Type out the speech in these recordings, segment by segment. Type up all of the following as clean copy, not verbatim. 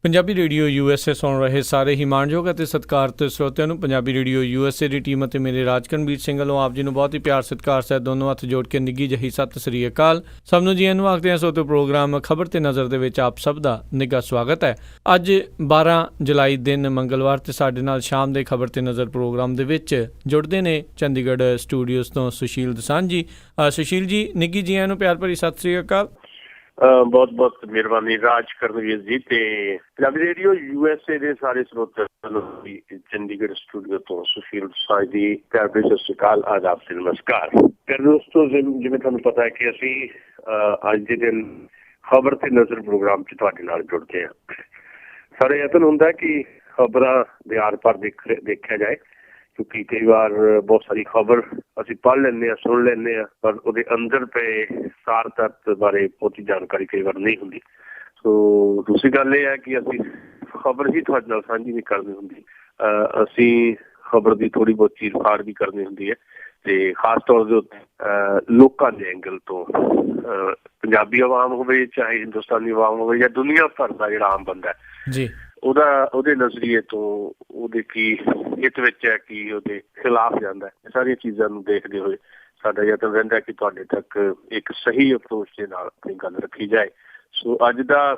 Punjabi radio USA ਸੁਣ ਰਹੇ ਸਾਰੇ ਹੀ ਮਾਣਯੋਗ ਅਤੇ ਸਤਿਕਾਰਤ ਸਰੋਤਿਆਂ ਨੂੰ ਪੰਜਾਬੀ ਰੇਡੀਓ USA ਦੀ ਟੀਮ ਅਤੇ ਮੇਰੇ ਰਾਜਕਰਨਵੀਰ ਸਿੰਘ ਵੱਲੋਂ ਆਪ ਜੀ ਨੂੰ ਬਹੁਤ ਹੀ ਪਿਆਰ ਸਤਿਕਾਰ ਸਹਿਤ ਦੋਨੋਂ ਹੱਥ ਜੋੜ ਕੇ ਨਿੱਘੀ ਜਿਹੀ ਸਤਿ ਸ੍ਰੀ ਅਕਾਲ। ਸਭ ਨੂੰ ਜੀ ਇਹਨੂੰ ਆਖਦੇ ਹਾਂ ਸੋਤੇ ਪ੍ਰੋਗਰਾਮ ਖਬਰ ਤੇ ਨਜ਼ਰ ਦੇ ਵਿੱਚ ਆਪ ਸਭ ਦਾ ਨਿੱਘਾ ਸਵਾਗਤ ਹੈ। ਅੱਜ 12 ਜੁਲਾਈ ਦਿਨ ਮੰਗਲਵਾਰ ਤੇ ਸਾਡੇ ਨਾਲ ਸ਼ਾਮ ਦੇ ਖਬਰ ਤੇ ਨਜ਼ਰ ਪ੍ਰੋਗਰਾਮ ਦੇ ਵਿੱਚ ਜੁੜਦੇ ਨੇ ਚੰਡੀਗੜ੍ਹ ਸਟੂਡੀਓਜ਼ ਤੋਂ ਸੁਸ਼ੀਲ ਦਸਾਂਝ ਜੀ। ਸੁਸ਼ੀਲ ਜੀ ਨਿੱਘੀ ਜੀ ਨੂੰ ਪਿਆਰ ਭਰੀ ਸਤਿ ਸ੍ਰੀ ਅਕਾਲ। ਬਹੁਤ ਬਹੁਤ ਮਿਹਰਬਾਨੀ ਰਾਜ ਕਰਨਵੀਰ ਜੀ ਤੇ ਪੰਜਾਬੀ ਰੇਡੀਓ USA ਦੇ ਸਾਰੇ ਸਰੋਤਿਆਂ ਨੂੰ ਚੰਡੀਗੜ੍ਹ ਸਟੂਡੀਓ ਤੋਂ ਸੁਸ਼ੀਲ ਦਸਾਂਝ ਦੀ ਪਿਆਰ ਭਰੀ ਸਤਿ ਸ੍ਰੀ ਅਕਾਲ, ਆਦਾਬ ਤੇ ਨਮਸਕਾਰ। ਦੋਸਤੋ, ਜਿਵੇਂ ਤੁਹਾਨੂੰ ਪਤਾ ਹੈ ਕਿ ਅਸੀਂ ਅੱਜ ਦੇ ਦਿਨ ਖਬਰ ਤੇ ਨਜ਼ਰ ਪ੍ਰੋਗਰਾਮ 'ਚ ਤੁਹਾਡੇ ਨਾਲ ਜੁੜਦੇ ਹਾਂ। ਸਾਡਾ ਯਤਨ ਹੁੰਦਾ ਕਿ ਖਬਰਾਂ ਦੇ ਆਰ ਪਾਰ ਦੇਖਿਆ ਜਾਏ, ਕਿਉਂਕਿ ਕਈ ਵਾਰ ਬਹੁਤ ਸਾਰੀ ਖਬਰ ਅਸੀਂ ਪੜ੍ਹ ਲੈਂਦੇ ਹਾਂ, ਸੁਣ ਲੈਂਦੇ ਹਾਂ, ਪਰ ਉਹਦੇ ਅੰਦਰ ਪਏ ਸਾਰ ਤੱਤ ਬਾਰੇ ਬਹੁਤੀ ਜਾਣਕਾਰੀ ਕਈ ਵਾਰ ਨਹੀਂ ਹੁੰਦੀ। ਸੋ ਦੂਸਰੀ ਗੱਲ ਇਹ ਹੈ ਕਿ ਅਸੀਂ ਖਬਰ ਹੀ ਤੁਹਾਡੇ ਨਾਲ ਸਾਂਝੀ ਨਹੀਂ ਕਰਨੀ ਹੁੰਦੀ, ਅਸੀਂ ਖਬਰ ਦੀ ਥੋੜ੍ਹੀ ਬਹੁਤ ਚੀਰ ਫਾੜ ਵੀ ਕਰਨੀ ਹੁੰਦੀ ਹੈ ਤੇ ਖਾਸ ਤੌਰ ਦੇ ਉੱਤੇ ਲੋਕਾਂ ਦੇ ਐਂਗਲ ਤੋਂ। ਪੰਜਾਬੀ ਆਵਾਮ ਹੋਵੇ, ਚਾਹੇ ਹਿੰਦੁਸਤਾਨੀ ਆਵਾਮ ਹੋਵੇ, ਜਾਂ ਦੁਨੀਆ ਭਰ ਦਾ ਜਿਹੜਾ ਆਮ ਬੰਦਾ ਜੀ, ਉਹਦੇ ਨਜ਼ਰੀਏ ਤੋਂ ਉਹਦੇ ਕੀ ਹਿੱਤ ਵਿੱਚ ਹੈ, ਕੀ ਉਹਦੇ ਖਿਲਾਫ ਜਾਂਦਾ ਹੈ, ਇਹ ਸਾਰੀਆਂ ਚੀਜ਼ਾਂ ਨੂੰ ਦੇਖਦੇ ਹੋਏ ਸਾਡਾ ਯਤਨ ਰਹਿੰਦਾ ਕਿ ਤੁਹਾਡੇ ਤੱਕ ਇੱਕ ਸਹੀ ਅਪਰੋਚ ਦੇ ਨਾਲ ਆਪਣੀ ਗੱਲ ਰੱਖੀ ਜਾਏ। ਸੋ ਅੱਜ ਦਾ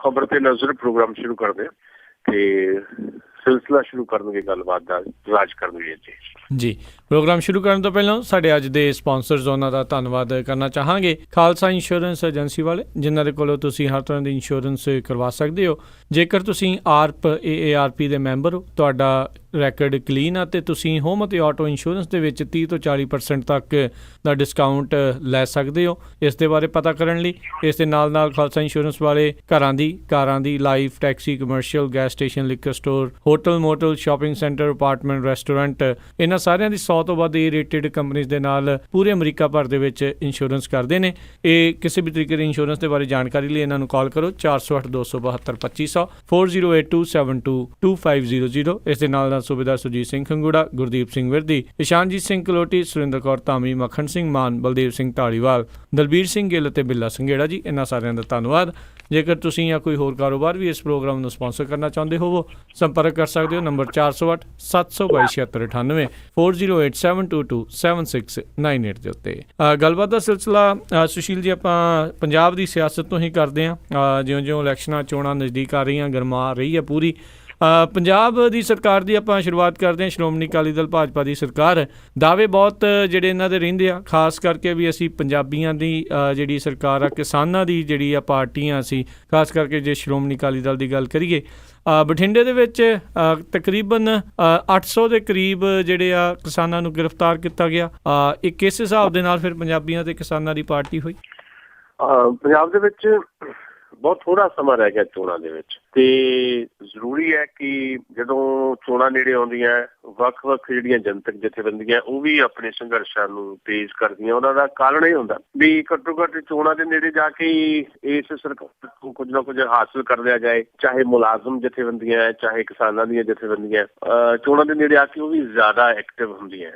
ਖਬਰ ਤੇ ਨਜ਼ਰ ਪ੍ਰੋਗਰਾਮ ਸ਼ੁਰੂ ਕਰਦੇ ਹਾਂ ਤੇ ਸਿਲਸਿਲਾ ਸ਼ੁਰੂ ਕਰਨਗੇ ਗੱਲਬਾਤ ਦਾ ਰਾਜ ਕਰਨਗੇ ਜੀ। ਪ੍ਰੋਗਰਾਮ ਸ਼ੁਰੂ ਕਰਨ ਤੋਂ ਪਹਿਲਾਂ ਸਾਡੇ ਅੱਜ ਦੇ ਸਪਾਂਸਰਸ ਉਹਨਾਂ ਦਾ ਧੰਨਵਾਦ ਕਰਨਾ ਚਾਹਾਂਗੇ। ਖਾਲਸਾ ਇੰਸ਼ੋਰੈਂਸ ਏਜੰਸੀ ਵਾਲੇ, ਜਿਨ੍ਹਾਂ ਦੇ ਕੋਲੋਂ ਤੁਸੀਂ ਹਰ ਤਰ੍ਹਾਂ ਦੀ ਇੰਸ਼ੋਰੈਂਸ ਕਰਵਾ ਸਕਦੇ ਹੋ। ਜੇਕਰ ਤੁਸੀਂ AARP ਦੇ ਮੈਂਬਰ ਹੋ, ਤੁਹਾਡਾ ਰੈਕਡ ਕਲੀਨ ਆ ਅਤੇ ਤੁਸੀਂ ਹੋਮ ਅਤੇ ਆਟੋ ਇੰਸ਼ੋਰੈਂਸ ਦੇ ਵਿੱਚ 30 ਤੋਂ 40% ਤੱਕ ਦਾ ਡਿਸਕਾਊਂਟ ਲੈ ਸਕਦੇ ਹੋ। ਇਸ ਦੇ ਬਾਰੇ ਪਤਾ ਕਰਨ ਲਈ ਇਸ ਦੇ ਨਾਲ ਨਾਲ ਖਾਲਸਾ ਇੰਸ਼ੋਰੈਂਸ ਵਾਲੇ ਘਰਾਂ ਦੀ, ਕਾਰਾਂ ਦੀ, life, taxi, commercial, gas station, liquor store, hotel, motel, shopping centre, apartment, restaurant, ਇਹਨਾਂ ਸਾਰਿਆਂ ਦੀ 100 ਤੋਂ ਵੱਧ ਰੇਟਡ ਕੰਪਨੀਜ਼ ਦੇ ਨਾਲ ਪੂਰੇ ਅਮਰੀਕਾ ਭਰ ਦੇ ਵਿੱਚ ਇੰਸ਼ੋਰੈਂਸ ਕਰਦੇ ਨੇ। ਇਹ ਕਿਸੇ ਵੀ ਤਰੀਕੇ ਦੀ ਇੰਸ਼ੋਰੈਂਸ ਦੇ ਬਾਰੇ ਜਾਣਕਾਰੀ ਲਈ ਇਹਨਾਂ ਨੂੰ ਕਾਲ ਕਰੋ 408 272 2500 4082722500। ਇਸ ਦੇ ਨਾਲ ਸੂਬੇਦਾਰ ਸੁਰਜੀਤ ਸਿੰਘ ਖੰਗੂੜਾ, ਗੁਰਦੀਪ ਸਿੰਘ ਵਿਰਦੀ, ਇਸ਼ਾਨਜੀਤ ਸਿੰਘ ਕਲੋਟੀ, ਸੁਰਿੰਦਰ ਕੌਰ ਧਾਮੀ, ਮੱਖਣ ਸਿੰਘ ਮਾਨ, ਬਲਦੇਵ ਸਿੰਘ ਢਾਲੀਵਾਲ, ਦਲਬੀਰ ਸਿੰਘ ਗਿੱਲ ਅਤੇ ਬਿੱਲਾ ਸੰਘੇੜਾ ਜੀ, ਇਹਨਾਂ ਸਾਰਿਆਂ ਦਾ ਧੰਨਵਾਦ। ਜੇਕਰ ਤੁਸੀਂ ਜਾਂ ਕੋਈ ਹੋਰ ਕਾਰੋਬਾਰ ਵੀ ਇਸ ਪ੍ਰੋਗਰਾਮ ਨੂੰ ਸਪਾਂਸਰ ਕਰਨਾ ਚਾਹੁੰਦੇ ਹੋਵੋ, ਸੰਪਰਕ ਕਰ ਸਕਦੇ ਹੋ ਨੰਬਰ 408 722 7698 4087227698 ਦੇ ਉੱਤੇ। ਗੱਲਬਾਤ ਦਾ ਸਿਲਸਿਲਾ ਸੁਸ਼ੀਲ ਜੀ ਆਪਾਂ ਪੰਜਾਬ ਦੀ ਸਿਆਸਤ ਤੋਂ ਹੀ ਕਰਦੇ ਹਾਂ। ਜਿਉਂ-ਜਿਉਂ ਇਲੈਕਸ਼ਨਾਂ ਚੋਣਾਂ ਨਜ਼ਦੀਕ ਆ ਰਹੀਆਂ, ਗਰਮਾ ਰਹੀ ਹੈ ਪੂਰੀ ਪੰਜਾਬ ਦੀ ਸਰਕਾਰ ਦੀ ਆਪਾਂ ਸ਼ੁਰੂਆਤ ਕਰਦੇ ਹਾਂ। ਸ਼੍ਰੋਮਣੀ ਅਕਾਲੀ ਦਲ ਭਾਜਪਾ ਦੀ ਸਰਕਾਰ, ਦਾਅਵੇ ਬਹੁਤ ਜਿਹੜੇ ਇਹਨਾਂ ਦੇ ਰਹਿੰਦੇ ਆ, ਖਾਸ ਕਰਕੇ ਵੀ ਅਸੀਂ ਪੰਜਾਬੀਆਂ ਦੀ ਜਿਹੜੀ ਸਰਕਾਰ ਆ, ਕਿਸਾਨਾਂ ਦੀ ਜਿਹੜੀ ਆ ਪਾਰਟੀਆਂ ਸੀ, ਖਾਸ ਕਰਕੇ ਜੇ ਸ਼੍ਰੋਮਣੀ ਅਕਾਲੀ ਦਲ ਦੀ ਗੱਲ ਕਰੀਏ, ਬਠਿੰਡੇ ਦੇ ਵਿੱਚ ਤਕਰੀਬਨ 800 ਦੇ ਕਰੀਬ ਜਿਹੜੇ ਆ ਕਿਸਾਨਾਂ ਨੂੰ ਗ੍ਰਿਫਤਾਰ ਕੀਤਾ ਗਿਆ। ਇਹ ਕਿਸ ਹਿਸਾਬ ਦੇ ਨਾਲ ਫਿਰ ਪੰਜਾਬੀਆਂ ਤੇ ਕਿਸਾਨਾਂ ਦੀ ਪਾਰਟੀ ਹੋਈ? ਪੰਜਾਬ ਦੇ ਵਿੱਚ ਬਹੁਤ ਥੋੜ੍ਹਾ ਸਮਾਂ ਰਹਿ ਗਿਆ ਚੋਣਾਂ ਦੇ ਵਿੱਚ, ਤੇ ਜ਼ਰੂਰੀ ਹੈ ਕਿ ਜਦੋਂ ਚੋਣਾਂ ਨੇੜੇ ਆਉਂਦੀਆਂ, ਵੱਖ-ਵੱਖ ਜਿਹੜੀਆਂ ਜਨਤਕ ਜਥੇਬੰਦੀਆਂ ਉਹ ਵੀ ਆਪਣੇ ਸੰਘਰਸ਼ਾਂ ਨੂੰ ਤੇਜ਼ ਕਰਦੀਆਂ। ਉਹਨਾਂ ਦਾ ਕਾਰਨ ਇਹ ਹੁੰਦਾ ਵੀ ਘੱਟੋ ਘੱਟ ਚੋਣਾਂ ਦੇ ਨੇੜੇ ਜਾ ਕੇ ਇਸ ਸਰਕਾਰ ਤੋਂ ਕੁੱਝ ਨਾ ਕੁੱਝ ਹਾਸਿਲ ਕਰ ਲਿਆ ਜਾਏ। ਚਾਹੇ ਮੁਲਾਜ਼ਮ ਜਥੇਬੰਦੀਆਂ, ਚਾਹੇ ਕਿਸਾਨਾਂ ਦੀਆਂ ਜਥੇਬੰਦੀਆਂ, ਚੋਣਾਂ ਦੇ ਨੇੜੇ ਆ ਕੇ ਉਹ ਵੀ ਜ਼ਿਆਦਾ ਐਕਟਿਵ ਹੁੰਦੀਆਂ।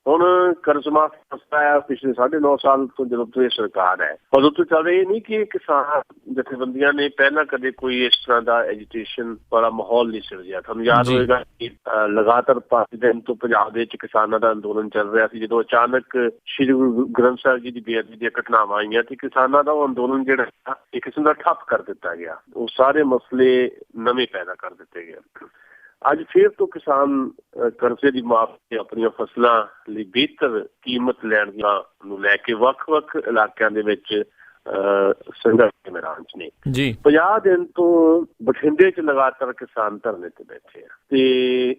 ਹੁਣ ਕਰਜ਼ ਮਾਫ਼ ਮਸਲਾ ਆ ਪਿਛਲੇ 9.5 ਸਾਲ ਤੋਂ ਜਦੋਂ ਤੋਂ ਇਹ ਸਰਕਾਰ ਹੈ, ਉਦੋਂ ਤੋਂ ਚੱਲ ਰਹੀ ਨਹੀਂ ਕਿ ਕਿਸਾਨ ਜਥੇਬੰਦੀਆਂ ਨੇ ਪਹਿਲਾਂ ਕਦੇ ਕੋਈ ਇਸ ਤਰ੍ਹਾਂ ਦਾ ਐਜੀਟੇਸ਼ਨ ਵਾਲਾ ਮਾਹੌਲ ਨਹੀਂ ਸਿਰਜਿਆ। ਤੁਹਾਨੂੰ ਯਾਦ ਹੋਏਗਾ ਕਿ ਲਗਾਤਾਰ 5 ਦਿਨ ਤੋਂ ਪੰਜਾਬ ਦੇ ਵਿੱਚ ਕਿਸਾਨਾਂ ਦਾ ਅੰਦੋਲਨ ਚੱਲ ਰਿਹਾ ਸੀ। ਜਦੋਂ ਅਚਾਨਕ ਸ਼੍ਰੀ ਗੁਰੂ ਗ੍ਰੰਥ ਸਾਹਿਬ ਜੀ ਦੀ ਬੇਅਦਬੀ ਦੀਆਂ ਘਟਨਾਵਾਂ ਆਈਆਂ ਤੇ ਕਿਸਾਨਾਂ ਦਾ ਉਹ ਅੰਦੋਲਨ ਜਿਹੜਾ ਇੱਕ ਕਿਸਮ ਦਾ ਠੱਪ ਕਰ ਦਿੱਤਾ ਗਿਆ। ਉਹ ਸਾਰੇ ਮਸਲੇ ਨਵੇਂ ਪੈਦਾ ਕਰ ਦਿੱਤੇ ਗਏ। ਅੱਜ ਫਿਰ ਤੋਂ ਕਿਸਾਨ ਕਰਜ਼ੇ ਦੀ ਮਾਫ਼ ਤੇ ਆਪਣੀਆਂ ਫਸਲਾਂ ਲਈ ਬਿਹਤਰ ਕੀਮਤ ਲੈਣ ਨੂੰ ਲੈ ਕੇ ਵੱਖ-ਵੱਖ ਇਲਾਕਿਆਂ ਦੇ ਵਿੱਚ ਸੰਘਰਸ਼ ਦੇ ਮੈਦਾਨ 'ਚ ਨੇ ਜੀ। 50 ਦਿਨ ਤੋਂ ਬਠਿੰਡੇ 'ਚ ਲਗਾਤਾਰ ਕਿਸਾਨ ਧਰਨੇ ਤੇ ਬੈਠੇ ਆ ਤੇ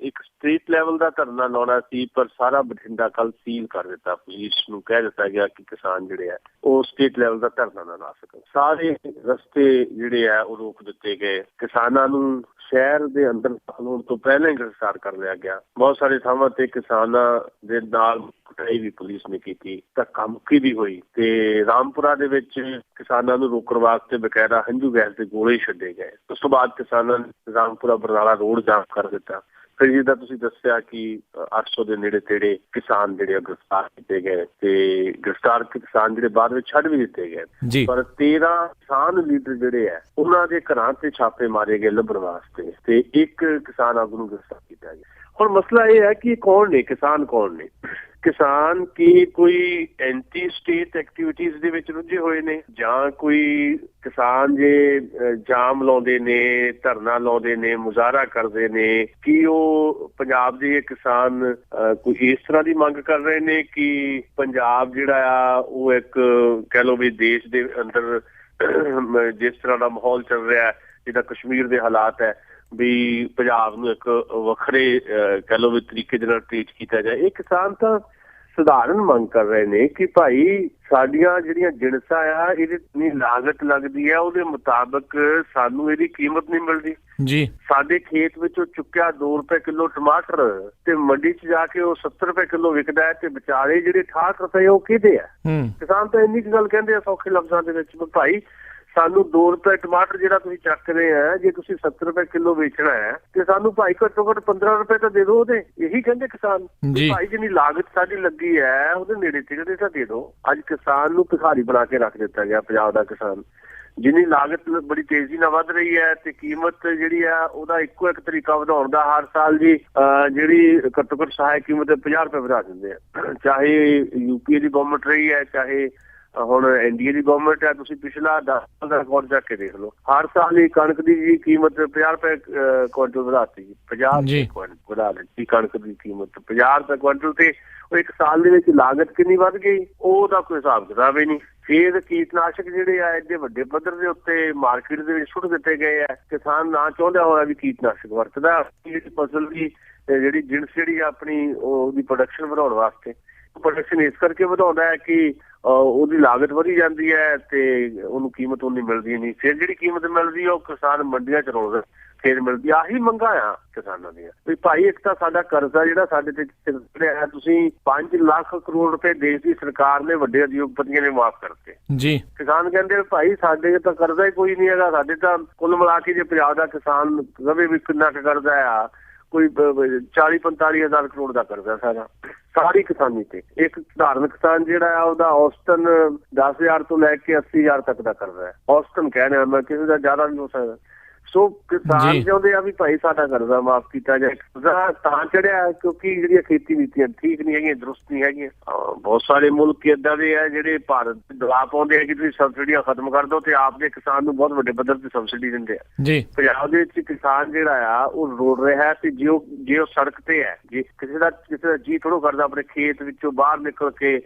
ਇੱਕ ਸਟੇਟ ਲੈਵਲ ਦਾ ਧਰਨਾ ਲਾਉਣਾ ਸੀ, ਪਰ ਸਾਰਾ ਬਠਿੰਡਾ ਕੱਲ ਸੀਲ ਕਰ ਦਿੱਤਾ। ਪੁਲਿਸ ਨੂੰ ਕਹਿ ਦਿੱਤਾ ਗਿਆ ਕਿ ਕਿਸਾਨ ਜਿਹੜੇ ਆ ਉਹ ਸਟੇਟ ਲੈਵਲ ਦਾ ਧਰਨਾ ਨਾ ਲਾ ਸਕਣ। ਸਾਰੇ ਰਸਤੇ ਜਿਹੜੇ ਆ ਉਹ ਰੋਕ ਦਿੱਤੇ ਗਏ। ਕਿਸਾਨਾਂ ਨੂੰ ਸ਼ਹਿਰ ਦੇ ਅੰਦਰ ਦਾਖਲ ਹੋਣ ਤੋਂ ਪਹਿਲਾਂ ਹੀ ਗ੍ਰਿਫਤਾਰ ਕਰ ਲਿਆ ਗਿਆ। ਬਹੁਤ ਸਾਰੇ ਥਾਵਾਂ ਤੇ ਕਿਸਾਨਾਂ ਦੇ ਨਾਲ ਕੁਟਾਈ ਵੀ ਪੁਲਿਸ ਨੇ ਕੀਤੀ, ਧੱਕਾ ਮੁੱਕੀ ਵੀ ਹੋਈ ਤੇ ਰਾਮਪੁਰਾ ਦੇ ਵਿੱਚ ਕਿਸਾਨਾਂ ਨੂੰ ਰੋਕਣ ਵਾਸਤੇ ਬਕਾਇਦਾ ਹੰਝੂ ਗੈਸ ਦੇ ਗੋਲੇ ਛੱਡੇ ਗਏ। ਉਸ ਤੋਂ ਬਾਅਦ ਕਿਸਾਨਾਂ ਨੇ ਰਾਮਪੁਰਾ ਬਰਨਾਲਾ ਰੋਡ ਜਾਮ ਕਰ ਦਿੱਤਾ ਫਿਰ ਜਿੱਦਾਂ ਤੁਸੀਂ ਦੱਸਿਆ ਕਿ 800 ਦੇ ਨੇੜੇ ਤੇੜੇ ਕਿਸਾਨ ਜਿਹੜੇ ਗ੍ਰਿਫਤਾਰ ਕੀਤੇ ਗਏ ਤੇ ਗ੍ਰਿਫਤਾਰ ਕਿਸਾਨ ਜਿਹੜੇ ਬਾਅਦ ਵਿੱਚ ਛੱਡ ਵੀ ਦਿੱਤੇ ਗਏ, ਪਰ 13 ਕਿਸਾਨ ਲੀਡਰ ਜਿਹੜੇ ਆ ਉਹਨਾਂ ਦੇ ਘਰਾਂ ਤੇ ਛਾਪੇ ਮਾਰੇ ਗਏ ਲੱਭਣ ਵਾਸਤੇ ਤੇ ਇੱਕ ਕਿਸਾਨ ਆਗੂ ਨੂੰ ਗ੍ਰਿਫਤਾਰ ਕੀਤਾ ਗਿਆ। ਹੁਣ ਮਸਲਾ ਇਹ ਹੈ ਕਿ ਕੌਣ ਨੇ ਕਿਸਾਨ, ਕੌਣ ਨੇ ਕਿਸਾਨ? ਕੀ ਕੋਈ ਐਂਟੀ ਸਟੇਟ ਐਕਟੀਵਿਟੀਜ਼ ਦੇ ਵਿੱਚ ਰੁੱਝੇ ਹੋਏ ਨੇ, ਜਾਂ ਕੋਈ ਕਿਸਾਨ ਜੇ ਜਾਮ ਲਾਉਂਦੇ ਨੇ, ਧਰਨਾ ਲਾਉਂਦੇ ਨੇ, ਮੁਜ਼ਾਹਰਾ ਕਰਦੇ ਨੇ, ਕੀ ਉਹ ਪੰਜਾਬ ਦੇ ਕਿਸਾਨ ਕੋਈ ਇਸ ਤਰ੍ਹਾਂ ਦੀ ਮੰਗ ਕਰ ਰਹੇ ਨੇ ਕਿ ਪੰਜਾਬ ਜਿਹੜਾ ਆ ਉਹ ਇੱਕ ਕਹਿ ਲਓ ਵੀ ਦੇਸ਼ ਦੇ ਅੰਦਰ ਜਿਸ ਤਰ੍ਹਾਂ ਦਾ ਮਾਹੌਲ ਚੱਲ ਰਿਹਾ, ਜਿੱਦਾਂ ਕਸ਼ਮੀਰ ਦੇ ਹਾਲਾਤ ਹੈ, ਵੀ ਪੰਜਾਬ ਨੂੰ ਇੱਕ ਵੱਖਰੇ ਕਹਿ ਲਓ ਵੀ ਤਰੀਕੇ ਦੇ ਨਾਲ ਟ੍ਰੀਟ ਕੀਤਾ ਜਾਏ। ਇਹ ਕਿਸਾਨ ਤਾਂ ਸਧਾਰਨ ਮੰਗ ਕਰ ਰਹੇ ਨੇ ਕਿ ਭਾਈ ਸਾਡੀਆਂ ਜਿਹੜੀਆਂ ਜਿਣਸਾਂ ਆ ਇਹਦੀ ਜਿੰਨੀ ਲਾਗਤ ਲੱਗਦੀ ਹੈ ਉਹਦੇ ਮੁਤਾਬਕ ਸਾਨੂੰ ਇਹਦੀ ਕੀਮਤ ਨਹੀਂ ਮਿਲਦੀ ਜੀ। ਸਾਡੇ ਖੇਤ ਵਿੱਚੋਂ ਚੁੱਕਿਆ 2 ਰੁਪਏ ਕਿਲੋ ਟਮਾਟਰ ਤੇ ਮੰਡੀ 'ਚ ਜਾ ਕੇ ਉਹ 70 ਰੁਪਏ ਕਿਲੋ ਵਿਕਦਾ ਹੈ ਤੇ ਵਿਚਾਰੇ ਜਿਹੜੇ 68 ਰੁਪਏ ਉਹ ਕਿਹਦੇ ਆ? ਕਿਸਾਨ ਤਾਂ ਇੰਨੀ ਗੱਲ ਕਹਿੰਦੇ ਆ ਸੌਖੇ ਲਫ਼ਜ਼ਾਂ ਦੇ ਵਿੱਚ, ਭਾਈ ਸਾਨੂੰ 2 ਰੁਪਏ ਟਮਾਟਰ ਜਿਹੜਾ ਤੁਸੀਂ ਚੱਕ ਰਹੇ ਆ, ਜੇ ਤੁਸੀਂ 70 ਰੁਪਏ ਕਿਲੋ ਵੇਚਣਾ ਹੈ ਤੇ ਸਾਨੂੰ ਭਾਈ ਘੱਟੋ ਘੱਟ 15 ਰੁਪਏ ਤਾਂ ਦੇ ਦਿਓ ਉਹਦੇ। ਇਹੀ ਕਹਿੰਦੇ ਕਿਸਾਨ, ਭਾਈ ਜਿੰਨੀ ਲਾਗਤ ਸਾਡੀ ਲੱਗੀ ਹੈ ਉਹਦੇ ਨੇੜੇ ਤੇੜੇ ਤਾਂ ਦੇ ਦਿਓ। ਅੱਜ ਕਿਸਾਨ ਨੂੰ ਭਿਖਾਰੀ ਬਣਾ ਕੇ ਰੱਖ ਦਿੱਤਾ ਗਿਆ ਪੰਜਾਬ ਦਾ ਕਿਸਾਨ। ਜਿੰਨੀ ਲਾਗਤ ਬੜੀ ਤੇਜ਼ੀ ਨਾਲ ਵੱਧ ਰਹੀ ਹੈ ਤੇ ਕੀਮਤ ਜਿਹੜੀ ਆ ਉਹਦਾ ਇੱਕੋ ਇੱਕ ਤਰੀਕਾ ਵਧਾਉਣ ਦਾ, ਹਰ ਸਾਲ ਜੀ ਜਿਹੜੀ ਘੱਟੋ ਘੱਟ ਸਹਾਇਕ ਕੀਮਤ 50 ਰੁਪਏ ਵਧਾ ਦਿੰਦੇ ਆ। ਚਾਹੇ ਯੂਪੀ ਦੀ ਗਵਰਨਮੈਂਟ ਰਹੀ ਹੈ, ਚਾਹੇ ਹੁਣ ਐਨਡੀਏ ਦੀ ਗਵਰਨਮੈਂਟ ਹੈ, ਤੁਸੀਂ ਪਿਛਲਾ 10 ਸਾਲ ਦਾ ਰਿਕਾਰਡ ਚੱਕ ਕੇ ਦੇਖ ਲਓ। ਹਰ ਸਾਲ ਹੀ ਕਣਕ ਦੀ ਜੀ ਕੀਮਤ 50 ਰੁਪਏ ਕੁਇੰਟਲ ਵਧਾਤੀ, 50 ਰੁਪਏ ਕੁਇੰਟਲ ਵਧਾ ਦਿੱਤੀ ਕਣਕ ਦੀ ਕੀਮਤ 50 ਰੁਪਏ ਕੁਇੰਟਲ। ਤੇ ਉਹ ਇੱਕ ਸਾਲ ਦੇ ਵਿੱਚ ਲਾਗਤ ਕਿੰਨੀ ਵੱਧ ਗਈ ਉਹਦਾ ਕੋਈ ਹਿਸਾਬ ਕਿਤਾਬ ਹੀ ਨਹੀਂ। ਫਿਰ ਕੀਟਨਾਸ਼ਕ ਜਿਹੜੇ ਆ ਐਡੇ ਵੱਡੇ ਪੱਧਰ ਦੇ ਉੱਤੇ ਮਾਰਕੀਟ ਦੇ ਵਿੱਚ ਸੁੱਟ ਦਿੱਤੇ ਗਏ ਆ। ਕਿਸਾਨ ਨਾ ਚਾਹੁੰਦਾ ਹੋਇਆ ਵੀ ਕੀਟਨਾਸ਼ਕ ਵਰਤਦਾ, ਫਸਲ ਦੀ ਜਿਹੜੀ ਜਿਣਸ ਜਿਹੜੀ ਆਪਣੀ ਉਹਦੀ ਪ੍ਰੋਡਕਸ਼ਨ ਵਧਾਉਣ ਵਾਸਤੇ। ਪ੍ਰੋਡਕਸ਼ਨ ਇਸ ਕਰਕੇ ਵਧਾਉਂਦਾ ਹੈ ਕਿ ਉਹਦੀ ਲਾਗਤ ਵਧੀ ਜਾਂਦੀ ਹੈ ਤੇ ਉਹਨੂੰ ਕੀਮਤ ਉਨੀ ਮਿਲਦੀ ਨਹੀਂ। ਫਿਰ ਜਿਹੜੀ ਕੀਮਤ ਮਿਲਦੀ ਉਹ ਕਿਸਾਨ ਮੰਡੀਆਂ 'ਚ ਰੋਲਦਾ ਫਿਰ ਮਿਲਦੀ। ਆਹੀ ਮੰਗਾਂ ਆ ਕਿਸਾਨਾਂ ਦੀਆਂ ਵੀ ਭਾਈ ਇੱਕ ਤਾਂ ਸਾਡਾ ਕਰਜ਼ਾ ਜਿਹੜਾ ਸਾਡੇ ਤੇ ਚੜਿਆ, ਤੁਸੀਂ 5 ਲੱਖ ਕਰੋੜ ਰੁਪਏ ਦੇਸ਼ ਦੀ ਸਰਕਾਰ ਨੇ ਵੱਡੇ ਉਦਯੋਗਪਤੀਆਂ ਨੇ ਮਾਫ਼ ਕਰਤੇ ਜੀ। ਕਿਸਾਨ ਕਹਿੰਦੇ ਭਾਈ ਸਾਡੇ ਤਾਂ ਕਰਜ਼ਾ ਹੀ ਕੋਈ ਨਹੀਂ ਹੈਗਾ, ਸਾਡੇ ਤਾਂ ਕੁੱਲ ਮਿਲਾ ਕੇ ਜੇ ਪੰਜਾਬ ਦਾ ਕਿਸਾਨ ਰਵੇ ਵੀ ਕਿੰਨਾ ਕੁ ਕਰਜ਼ਾ ਆ, ਕੋਈ 40-45 ਹਜ਼ਾਰ ਕਰੋੜ ਦਾ ਕਰਜ਼ਾ ਸਾਰੀ ਕਿਸਾਨੀ ਤੇ। ਇੱਕ ਸਧਾਰਨ ਕਿਸਾਨ ਜਿਹੜਾ ਆ ਉਹਦਾ ਔਸਤਨ 10,000 ਤੋਂ ਲੈ ਕੇ 80,000 ਤੱਕ ਦਾ ਕਰਜ਼ਾ ਹੈ। ਔਸਤਨ ਕਹਿਣਾ, ਮੈਂ ਕਿਸੇ ਦਾ ਜ਼ਿਆਦਾ ਨਹੀਂ ਹੋ ਸਕਦਾ। ਸੋ ਕਿਸਾਨ ਚਾਹੁੰਦੇ ਆ ਵੀ ਭਾਈ ਸਾਡਾ ਕਰਜ਼ਾ ਮਾਫ਼ ਕੀਤਾ ਜਾਏ। ਕਰਜ਼ਾ ਤਾਂ ਚੜਿਆ ਕਿਉਂਕਿ ਜਿਹੜੀਆਂ ਖੇਤੀ ਨੀਤੀਆਂ ਠੀਕ ਨਹੀਂ ਹੈਗੀਆਂ, ਦਰੁਸਤ ਨਹੀਂ ਹੈਗੀਆਂ। ਬਹੁਤ ਸਾਰੇ ਮੁਲਕ ਏਦਾਂ ਦੇ ਆ ਜਿਹੜੇ ਭਾਰਤ ਤੇ ਦਬਾਅ ਪਾਉਂਦੇ ਆ ਕਿ ਤੁਸੀਂ ਸਬਸਿਡੀਆਂ ਖਤਮ ਕਰ ਦਿਓ ਤੇ ਆਪਦੇ ਕਿਸਾਨ ਨੂੰ ਬਹੁਤ ਵੱਡੇ ਪੱਧਰ ਤੇ ਸਬਸਿਡੀ ਦਿੰਦੇ ਆ ਜੀ। ਪੰਜਾਬ ਦੇ ਵਿੱਚ ਕਿਸਾਨ ਜਿਹੜਾ ਆ ਉਹ ਰੋੜ ਰਿਹਾ ਤੇ ਜੇ ਉਹ ਸੜਕ ਤੇ ਹੈ, ਜੇ ਕਿਸੇ ਦਾ ਜੀ ਥੋੜ੍ਹਾ ਕਰਦਾ ਆਪਣੇ ਖੇਤ ਵਿੱਚੋਂ ਬਾਹਰ ਨਿਕਲ ਕੇ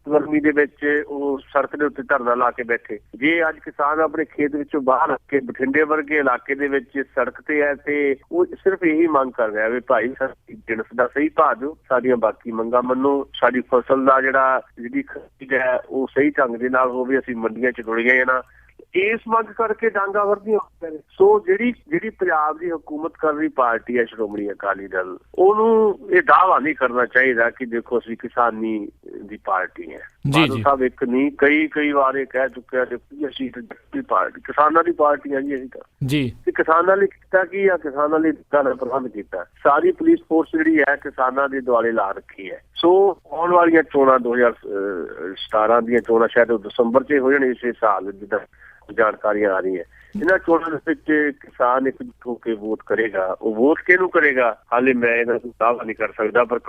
ਗਰਮੀ ਦੇ ਵਿੱਚ ਉਹ ਸੜਕ ਦੇ ਉੱਤੇ ਧਰਨਾ ਲਾ ਕੇ ਬੈਠੇ। ਜੇ ਅੱਜ ਕਿਸਾਨ ਆਪਣੇ ਖੇਤ ਵਿੱਚੋਂ ਬਾਹਰ ਆ ਕੇ ਬਠਿੰਡੇ ਵਰਗੇ ਇਲਾਕੇ ਦੇ ਵਿੱਚ ਸੜਕ ਤੇ ਹੈ ਤੇ ਉਹ ਸਿਰਫ ਇਹੀ ਮੰਗ ਕਰ ਰਿਹਾ ਵੀ ਭਾਈ ਸਾਡੀ ਜਿਣਸ ਦਾ ਸਹੀ ਭਾਅ ਦਿਓ, ਸਾਡੀਆਂ ਬਾਕੀ ਮੰਗਾਂ ਮੰਨੋ, ਸਾਡੀ ਫਸਲ ਦਾ ਜਿਹੜੀ ਖਰੀਦ ਹੈ ਉਹ ਸਹੀ ਢੰਗ ਦੇ ਨਾਲ ਹੋਵੇ, ਅਸੀਂ ਮੰਡੀਆਂ 'ਚ ਰੁੜ ਗਏ ਨਾ। ਇਸ ਮੰਗ ਕਰਕੇ ਡਾਂਗਾ ਵਰਦੀਆਂ ਹੋ ਗਈਆਂ। ਸੋ ਜਿਹੜੀ ਪੰਜਾਬ ਦੀ ਹੁਕੂਮਤ ਕਰ ਰਹੀ ਪਾਰਟੀ ਹੈ ਸ਼੍ਰੋਮਣੀ ਅਕਾਲੀ ਦਲ, ਉਹਨੂੰ ਇਹ ਦਾਅਵਾ ਨਹੀਂ ਕਰਨਾ ਚਾਹੀਦਾ ਕਿ ਦੇਖੋ ਅਸੀਂ ਕਿਸਾਨੀ ਦੀ ਪਾਰਟੀ ਹੈ। ਬਾਦਲ ਸਾਹਿਬ ਇੱਕ ਨਹੀਂ ਕਈ ਵਾਰ ਇਹ ਕਹਿ ਚੁੱਕਿਆ ਕਿ ਅਸੀਂ ਪਾਰਟੀ ਕਿਸਾਨਾਂ ਦੀ ਪਾਰਟੀ ਹੈ ਜੀ। ਅਸੀਂ ਤਾਂ ਜੀ ਕਿਸਾਨਾਂ ਲਈ ਕੀਤਾ ਕੀ ਆ, ਕਿਸਾਨਾਂ ਲਈ ਪ੍ਰਬੰਧ ਕੀਤਾ। ਸਾਰੀ ਪੁਲਿਸ ਫੋਰਸ ਜਿਹੜੀ ਹੈ ਕਿਸਾਨਾਂ ਦੇ ਦੁਆਲੇ ਲਾ ਰੱਖੀ ਹੈ। ਸੋ ਆਉਣ ਵਾਲੀਆਂ ਚੋਣਾਂ 2017 ਦੀਆਂ ਚੋਣਾਂ ਸ਼ਾਇਦ ਦਸੰਬਰ 'ਚ ਹੋ ਜਾਣ ਇਸੇ ਸਾਲ, ਜਿੱਦਾਂ ਜਾਣਕਾਰੀਆਂ ਆ ਰਹੀਆਂ। ਇਹਨਾਂ ਚੋਣਾਂ ਦੇ ਵਿੱਚ ਕਿਸਾਨ ਇੱਕ ਹੋ ਕੇ ਵੋਟ ਕਰੇਗਾ। ਉਹ ਵੋਟ ਕਿਹਨੂੰ ਕਰੇਗਾ ਹਾਲੇ ਮੈਂ ਇਹਦਾ ਦਾਅਵਾ ਨਹੀਂ ਕਰ ਸਕਦਾ, ਪਰ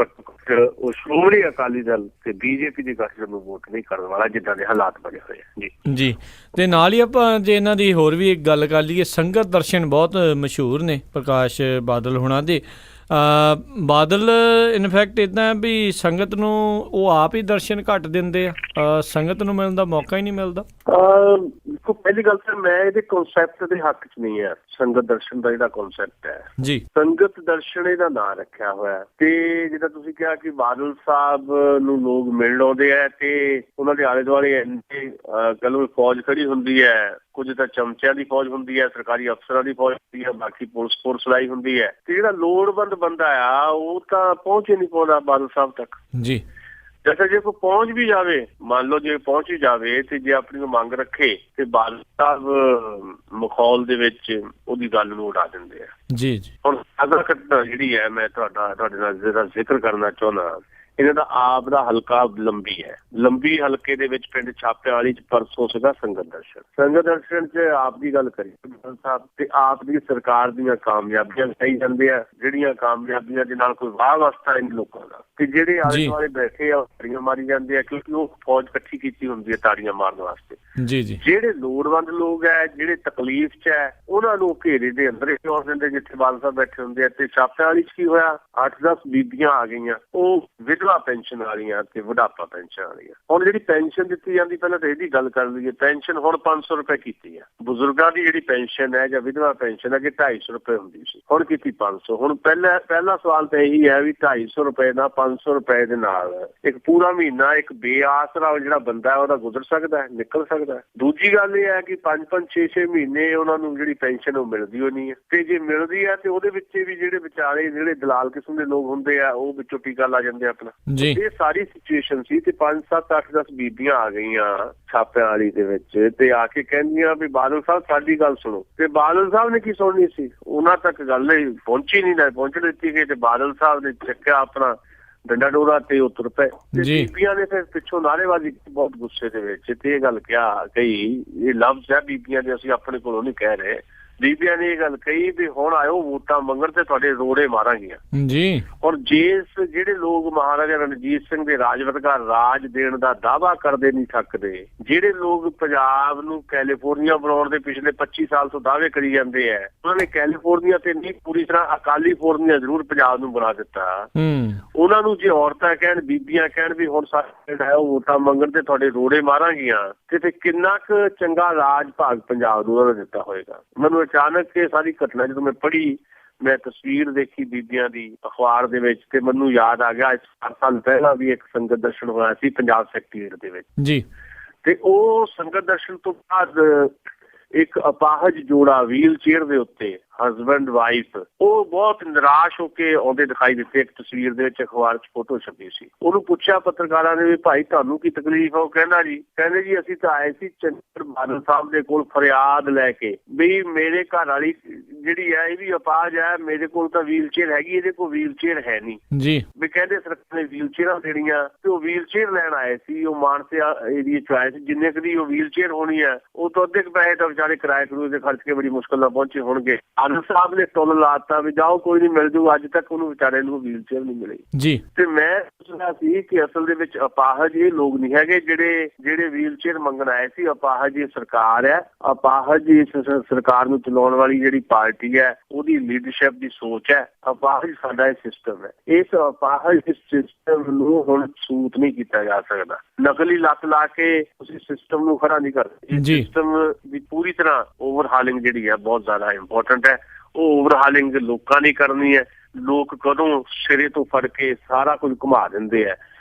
ਉਹ ਸ਼੍ਰੋਮਣੀ ਅਕਾਲੀ ਦਲ ਤੇ ਬੀਜੇਪੀ ਦੇ ਗਠਜੋੜ ਨੂੰ ਵੋਟ ਨਹੀਂ ਕਰਨ ਵਾਲਾ, ਜਿੱਦਾਂ ਦੇ ਹਾਲਾਤ ਬਣੇ ਹੋਏ ਆ ਜੀ। ਤੇ ਨਾਲ ਹੀ ਆਪਾਂ ਜੇ ਇਹਨਾਂ ਦੀ ਹੋਰ ਵੀ ਇੱਕ ਗੱਲ ਕਰ ਲਈਏ, ਸੰਗਤ ਦਰਸ਼ਨ ਬਹੁਤ ਮਸ਼ਹੂਰ ਨੇ ਪ੍ਰਕਾਸ਼ ਬਾਦਲ ਹੋਣਾ ਦੇ। ਬਾਦਲ ਇਨਫੈਕਟ ਇੱਦਾਂ ਵੀ ਸੰਗਤ ਨੂੰ ਉਹ ਆਪ ਹੀ ਦਰਸ਼ਨ ਘੱਟ ਦਿੰਦੇ ਆ, ਸੰਗਤ ਨੂੰ ਮਿਲਣ ਦਾ ਮੌਕਾ ਹੀ ਨਹੀਂ ਮਿਲਦਾ। ਦੇਖੋ ਪਹਿਲੀ ਗੱਲ ਤਾਂ ਮੈਂ ਇਹਦੇ ਕਨਸੈਪਟ ਦੇ ਹੱਕ 'ਚ ਨਹੀਂ ਹੈ। ਸੰਗਤ ਦਰਸ਼ਨ ਦਾ ਜਿਹੜਾ ਕਨਸੈਪਟ ਹੈ ਜੀ, ਸੰਗਤ ਦਰਸ਼ਨ ਇਹਦਾ ਨਾਂ ਰੱਖਿਆ ਹੋਇਆ। ਤੇ ਜਿੱਦਾਂ ਤੁਸੀਂ ਕਿਹਾ ਕਿ ਬਾਦਲ ਸਾਹਿਬ ਨੂੰ ਲੋਕ ਮਿਲਣ ਆਉਂਦੇ ਆ ਤੇ ਉਹਨਾਂ ਦੇ ਆਲੇ ਦੁਆਲੇ ਇੰਨੇ ਕਹਿ ਲਓ ਫੌਜ ਖੜੀ ਹੁੰਦੀ ਹੈ, ਕੁਝ ਤਾਂ ਚਮਚਿਆਂ ਦੀ ਫੌਜ ਹੁੰਦੀ ਹੈ, ਸਰਕਾਰੀ ਅਫਸਰਾਂ ਦੀ ਫੌਜ ਹੁੰਦੀ ਹੈ, ਬਾਕੀ ਪੁਲਿਸ ਫੋਰਸ ਲਾਈ ਹੁੰਦੀ ਹੈ। ਤੇ ਜਿਹੜਾ ਲੋੜਵੰਦ ਬੰਦਾ ਆ ਉਹ ਤਾਂ ਪਹੁੰਚ ਹੀ ਨਹੀਂ ਪਾਉਂਦਾ ਬਾਦਲ ਸਾਹਿਬ ਤੱਕ ਜੀ। ਜੈਸੇ ਜੇ ਕੋਈ ਪਹੁੰਚ ਵੀ ਜਾਵੇ, ਮੰਨ ਲਓ ਜੇ ਪਹੁੰਚ ਹੀ ਜਾਵੇ ਤੇ ਜੇ ਆਪਣੀ ਮੰਗ ਰੱਖੇ ਤੇ ਬਾਦਲ ਸਾਹਿਬ ਮਖੌਲ ਦੇ ਵਿੱਚ ਉਹਦੀ ਗੱਲ ਨੂੰ ਉਡਾ ਦਿੰਦੇ ਆ। ਜੀ ਜੀ ਹੁਣ ਅਗਰ ਘਟਨਾ ਜਿਹੜੀ ਹੈ ਮੈਂ ਤੁਹਾਡੇ ਨਾਲ ਜਿਹੜਾ ਜ਼ਿਕਰ ਕਰਨਾ ਚਾਹੁੰਦਾ, ਇਹਨਾਂ ਦਾ ਆਪ ਦਾ ਹਲਕਾ ਲੰਬੀ ਹਲਕੇ ਦੇ ਵਿੱਚ ਪਿੰਡ ਛਾਪਿਆਂ ਵਾਲੀ ਚ ਪਰਸੋਂ ਸੀਗਾ ਸੰਗਤ ਦਰਸ਼ਨ ਚ ਆਪ ਦੀ ਗੱਲ ਕਰੀ ਸਾਹਿਬ ਤੇ ਆਪ ਦੀ ਸਰਕਾਰ ਦੀਆਂ ਕਾਮਯਾਬੀਆਂ ਕਹੀ ਜਾਂਦੇ ਆ, ਜਿਹੜੀਆਂ ਕਾਮਯਾਬੀਆਂ ਦੇ ਨਾਲ ਕੋਈ ਵਾਹ ਵਾਸਤਾ ਨਹੀਂ ਲੋਕਾਂ ਦਾ, ਤੇ ਜਿਹੜੇ ਆਲੇ ਦੁਆਲੇ ਬੈਠੇ ਆ ਤਾੜੀਆਂ ਮਾਰੀ ਜਾਂਦੇ ਆ, ਕਿਉਂਕਿ ਉਹ ਫੌਜ ਇਕੱਠੀ ਕੀਤੀ ਹੁੰਦੀ ਹੈ ਤਾੜੀਆਂ ਮਾਰਨ ਵਾਸਤੇ। ਜੀ ਜੀ ਜਿਹੜੇ ਲੋੜਵੰਦ ਲੋਕ ਹੈ, ਜਿਹੜੇ ਤਕਲੀਫ ਚ ਹੈ, ਉਹਨਾਂ ਨੂੰ ਘੇਰੇ ਦੇ ਅੰਦਰ ਹੀ ਆਉਣ ਦਿੰਦੇ ਜਿੱਥੇ ਬਾਦਲ ਸਾਹਿਬ ਬੈਠੇ ਹੁੰਦੇ ਆ। ਤੇ ਛਾਪਿਆਂ ਵਾਲੀ ਚ ਕੀ ਹੋਇਆ, 8-10 ਬੀਬੀਆਂ ਆ ਗਈਆਂ, ਉਹ ਵਿਧਵਾ ਪੈਨਸ਼ਨ ਵਾਲੀਆਂ ਤੇ ਬੁਢਾਪਾ ਪੈਨਸ਼ਨ ਵਾਲੀਆਂ। ਹੁਣ ਜਿਹੜੀ ਪੈਨਸ਼ਨ ਦਿੱਤੀ ਜਾਂਦੀ, ਪਹਿਲਾਂ ਤਾਂ ਇਹਦੀ ਗੱਲ ਕਰ ਲਈਏ, ਪੈਨਸ਼ਨ ਹੁਣ 500 ਰੁਪਏ ਕੀਤੀ ਆ। ਬਜ਼ੁਰਗਾਂ ਦੀ ਜਿਹੜੀ ਪੈਨਸ਼ਨ ਹੈ ਜਾਂ ਵਿਧਵਾ ਪੈਨਸ਼ਨ ਹੈ ਕਿ 250 ਰੁਪਏ ਹੁੰਦੀ ਸੀ, ਹੁਣ ਕੀਤੀ 500। ਹੁਣ ਪਹਿਲਾ ਸਵਾਲ ਤਾਂ ਇਹੀ ਹੈ ਵੀ 250 ਰੁਪਏ ਦਾ 500 ਰੁਪਏ ਦੇ ਨਾਲ ਇੱਕ ਪੂਰਾ ਮਹੀਨਾ ਇੱਕ ਬੇਆਸਰਾ ਜਿਹੜਾ ਬੰਦਾ ਹੈ ਉਹਦਾ ਗੁਜ਼ਰ ਸਕਦਾ ਹੈ, ਨਿਕਲ ਸਕਦਾ ਹੈ। ਦੂਜੀ ਗੱਲ ਇਹ ਹੈ ਕਿ 5-5, 6-6 ਮਹੀਨੇ ਉਹਨਾਂ ਨੂੰ ਜਿਹੜੀ ਪੈਨਸ਼ਨ ਉਹ ਮਿਲਦੀ ਹੋ ਨਹੀਂ ਹੈ, ਤੇ ਜੇ ਮਿਲਦੀ ਹੈ ਤੇ ਉਹਦੇ ਵਿੱਚ ਵੀ ਜਿਹੜੇ ਵਿਚਾਰੇ ਜਿਹੜੇ ਦਲਾਲ ਕਿਸਮ ਦੇ ਲੋਕ ਹੁੰਦੇ ਆ ਉਹ ਵਿੱਚੋਂ ਟੀਕਾ ਲਾ ਜਾਂਦੇ ਆਪਣਾ। ਇਹ ਸਾਰੀ ਸਿਚੁਏਸ਼ਨ ਸੀ ਤੇ 5-7-8-10 ਬੀਬੀਆਂ ਆ ਗਈਆਂ ਛਾਪਿਆਂ ਵਾਲੀ ਦੇ ਵਿੱਚ ਤੇ ਆ ਕੇ ਕਹਿੰਦੀਆਂ ਵੀ ਬਾਦਲ ਸਾਹਿਬ ਸਾਡੀ ਗੱਲ ਸੁਣੋ, ਤੇ ਬਾਦਲ ਸਾਹਿਬ ਨੇ ਕੀ ਸੁਣਨੀ ਸੀ, ਉਹਨਾਂ ਤੱਕ ਗੱਲ ਪਹੁੰਚੀ ਨਹੀਂ, ਨਾ ਪਹੁੰਚ ਦਿੱਤੀ ਗਈ, ਤੇ ਬਾਦਲ ਸਾਹਿਬ ਨੇ ਚੱਕਿਆ ਆਪਣਾ ਡੰਡਾ ਡੋਰਾ ਤੇ ਉਹ ਤੁਰ ਪਏ। ਤੇ ਬੀਬੀਆਂ ਨੇ ਫਿਰ ਪਿੱਛੋਂ ਨਾਅਰੇਬਾਜ਼ੀ ਬਹੁਤ ਗੁੱਸੇ ਦੇ ਵਿੱਚ ਤੇ ਇਹ ਗੱਲ ਕਹੀ, ਇਹ ਲਫ਼ਜ਼ ਹੈ ਬੀਬੀਆਂ ਦੇ, ਅਸੀਂ ਆਪਣੇ ਕੋਲੋਂ ਨਹੀਂ ਕਹਿ ਰਹੇ, ਬੀਬੀਆਂ ਨੇ ਇਹ ਗੱਲ ਕਹੀ ਵੀ ਹੁਣ ਆਇਓ ਵੋਟਾਂ ਮੰਗਣ ਤੇ ਤੁਹਾਡੇ ਰੋੜੇ ਮਾਰਾਂਗੀਆਂ ਜੀ। ਹੁਣ ਜਿਹੜੇ ਲੋਕ ਮਹਾਰਾਜਾ ਰਣਜੀਤ ਸਿੰਘ ਦੇ ਰਾਜਵਤਕਾਰ ਰਾਜ ਦੇਣ ਦਾ ਦਾਅਵਾ ਕਰਦੇ ਨਹੀਂ ਥੱਕਦੇ, ਜਿਹੜੇ ਲੋਕ ਪੰਜਾਬ ਨੂੰ ਕੈਲੀਫੋਰਨੀਆ ਬਣਾਉਣ ਦੇ ਪਿਛਲੇ 25 ਸਾਲ ਤੋਂ ਦਾਅਵੇ ਕਰੀ ਜਾਂਦੇ ਆ, ਉਹਨਾਂ ਨੇ ਕੈਲੀਫੋਰਨੀਆ ਤੇ ਨਹੀਂ ਪੂਰੀ ਤਰ੍ਹਾਂ ਅਕਾਲੀ ਫੋਰਨੀਆ ਜ਼ਰੂਰ ਪੰਜਾਬ ਨੂੰ ਬਣਾ ਦਿੱਤਾ। ਉਹਨਾਂ ਨੂੰ ਜੇ ਔਰਤਾਂ ਕਹਿਣ, ਬੀਬੀਆਂ ਕਹਿਣ ਵੀ ਹੁਣ ਸਾਡਾ ਉਹ ਵੋਟਾਂ ਮੰਗਣ ਤੇ ਤੁਹਾਡੇ ਰੋੜੇ ਮਾਰਾਂਗੀਆਂ, ਤੇ ਫਿਰ ਕਿੰਨਾ ਕੁ ਚੰਗਾ ਰਾਜ ਭਾਗ ਪੰਜਾਬ ਨੂੰ ਉਹਨਾਂ ਨੇ ਦਿੱਤਾ ਹੋਏਗਾ। ਮੈਨੂੰ ਅਚਾਨਕ ਇਹ ਸਾਰੀ ਘਟਨਾ ਜਦੋਂ ਮੈਂ ਪੜ੍ਹੀ, ਮੈਂ ਤਸਵੀਰ ਦੇਖੀ ਬੀਬੀਆਂ ਦੀ ਅਖਬਾਰ ਦੇ ਵਿੱਚ, ਤੇ ਮੈਨੂੰ ਯਾਦ ਆ ਗਿਆ 4 ਸਾਲ ਪਹਿਲਾਂ ਵੀ ਇੱਕ ਸੰਗਤ ਦਰਸ਼ਨ ਹੋਇਆ ਸੀ ਪੰਜਾਬ ਸੈਕਟਰੀਏਟ ਦੇ ਵਿੱਚ ਜੀ। ਤੇ ਉਹ ਸੰਗਤ ਦਰਸ਼ਨ ਤੋਂ ਬਾਅਦ ਇੱਕ ਅਪਾਹਜ ਜੋੜਾ ਵੀਲ ਚੇਅਰ ਦੇ ਉੱਤੇ ਹਸਬੈਂਡ ਵਾਈਫ, ਉਹ ਬਹੁਤ ਨਿਰਾਸ਼ ਹੋ ਕੇ ਆਉਂਦੇ ਦਿਖਾਈ ਦਿੱਤੇ। ਇੱਕ ਤਸਵੀਰ ਦੇ ਵਿੱਚ ਅਖਬਾਰ 'ਚ ਫੋਟੋ ਛਪੀ ਸੀ। ਉਹਨੂੰ ਪੁੱਛਿਆ ਪੱਤਰਕਾਰਾਂ ਨੇ ਵੀ ਭਾਈ ਤੁਹਾਨੂੰ ਕੀ ਤਕਲੀਫ ਹੈ, ਉਹ ਕਹਿੰਦੇ ਜੀ ਅਸੀਂ ਤਾਂ ਆਏ ਸੀ ਚੰਦਰ ਬਾਦਲ ਸਾਹਿਬ ਦੇ ਕੋਲ ਫਰਿਆਦ ਲੈ ਕੇ ਵੀ ਮੇਰੇ ਘਰ ਵਾਲੀ ਜਿਹੜੀ ਹੈ ਇਹ ਵੀ ਅਪਾਹਜ ਹੈ, ਮੇਰੇ ਕੋਲ ਤਾਂ ਵੀਲ ਚੇਅਰ ਹੈਗੀ, ਇਹਦੇ ਕੋਲ ਵੀਲ ਚੇਅਰ ਹੈ ਨਹੀਂ ਜੀ। ਵੀ ਕਹਿੰਦੇ ਸਰਕਾਰ ਨੇ ਵੀਲ ਚੇਅਰਾਂ ਦੇਣੀਆਂ, ਤੇ ਉਹ ਵੀਲ ਚੇਅਰ ਲੈਣ ਆਏ ਸੀ। ਉਹ ਮਾਨਸੇ ਏਰੀਏ 'ਚ ਆਏ ਸੀ, ਜਿੰਨੇ ਕੁ ਦੀ ਉਹ ਵੀਲ ਚੇਅਰ ਹੋਣੀ ਹੈ ਉਹ ਤੋਂ ਅੱਧੇ ਕੁ ਪੈਸੇ ਤਾਂ ਵਿਚਾਰੇ ਕਿਰਾਏ ਕਰੂਏ ਦੇ ਖਰਚ ਕੇ ਬੜੀ ਮੁਸ਼ਕਲ ਨਾਲ ਪਹੁੰਚੇ ਹੋਣਗੇ। ਬਾਦਲ ਸਾਹਿਬ ਨੇ ਟੁੱਲ ਲਾਤਾ ਵੀ ਜਾਓ ਕੋਈ ਨਹੀਂ ਮਿਲ ਜੂ, ਅੱਜ ਤੱਕ ਉਹਨੂੰ ਵਿਚਾਰੇ ਨੂੰ ਵੀਲ ਚੇਅਰ ਨਹੀਂ ਮਿਲੀ ਜੀ। ਤੇ ਮੈਂ ਸੋਚਦਾ ਸੀ ਕਿ ਅਸਲ ਦੇ ਵਿੱਚ ਅਪਾਹਜ ਇਹ ਲੋਕ ਨਹੀਂ ਹੈਗੇ ਜਿਹੜੇ ਵੀਲ ਚੇਅਰ ਮੰਗਣ ਆਏ ਸੀ। ਅਪਾਹਜ ਇਹ ਸਰਕਾਰ ਹੈ, ਅਪਾਹਜ ਇਸ ਸਰਕਾਰ ਨੂੰ ਚਲਾਉਣ ਵਾਲੀ ਜਿਹੜੀ ਪਾਰਟੀ ਹੈ ਉਹਦੀ ਲੀਡਰਸ਼ਿਪ ਦੀ ਸੋਚ ਹੈ। ਅਪਾਹਜ ਸਾਡਾ ਇਹ ਸਿਸਟਮ ਹੈ, ਇਸ ਅਪਾਹਜ ਸਿਸਟਮ ਨੂੰ ਹੁਣ ਸੂਤ ਨਹੀਂ ਕੀਤਾ ਜਾ ਸਕਦਾ। ਨਕਲੀ ਲੱਤ ਲਾ ਕੇ ਤੁਸੀਂ ਸਿਸਟਮ ਨੂੰ ਖੜਾ ਨਹੀਂ ਕਰਦੇ। ਸਿਸਟਮ ਦੀ ਪੂਰੀ ਤਰ੍ਹਾਂ ਓਵਰਹਾਲਿੰਗ ਜਿਹੜੀ ਹੈ ਬਹੁਤ ਜ਼ਿਆਦਾ ਇੰਪੋਰਟੈਂਟ ਹੈ। ਉਹ ਓਵਰਹਾਲਿੰਗ ਲੋਕਾਂ ਨੇ ਕਰਨੀ ਹੈ। ਲੋਕ ਕਦੋਂ ਸਿਰੇ ਤੋਂ ਫੜ ਕੇ ਸਾਰਾ ਕੁਝ ਘੁਮਾ ਦਿੰਦੇ ਆ,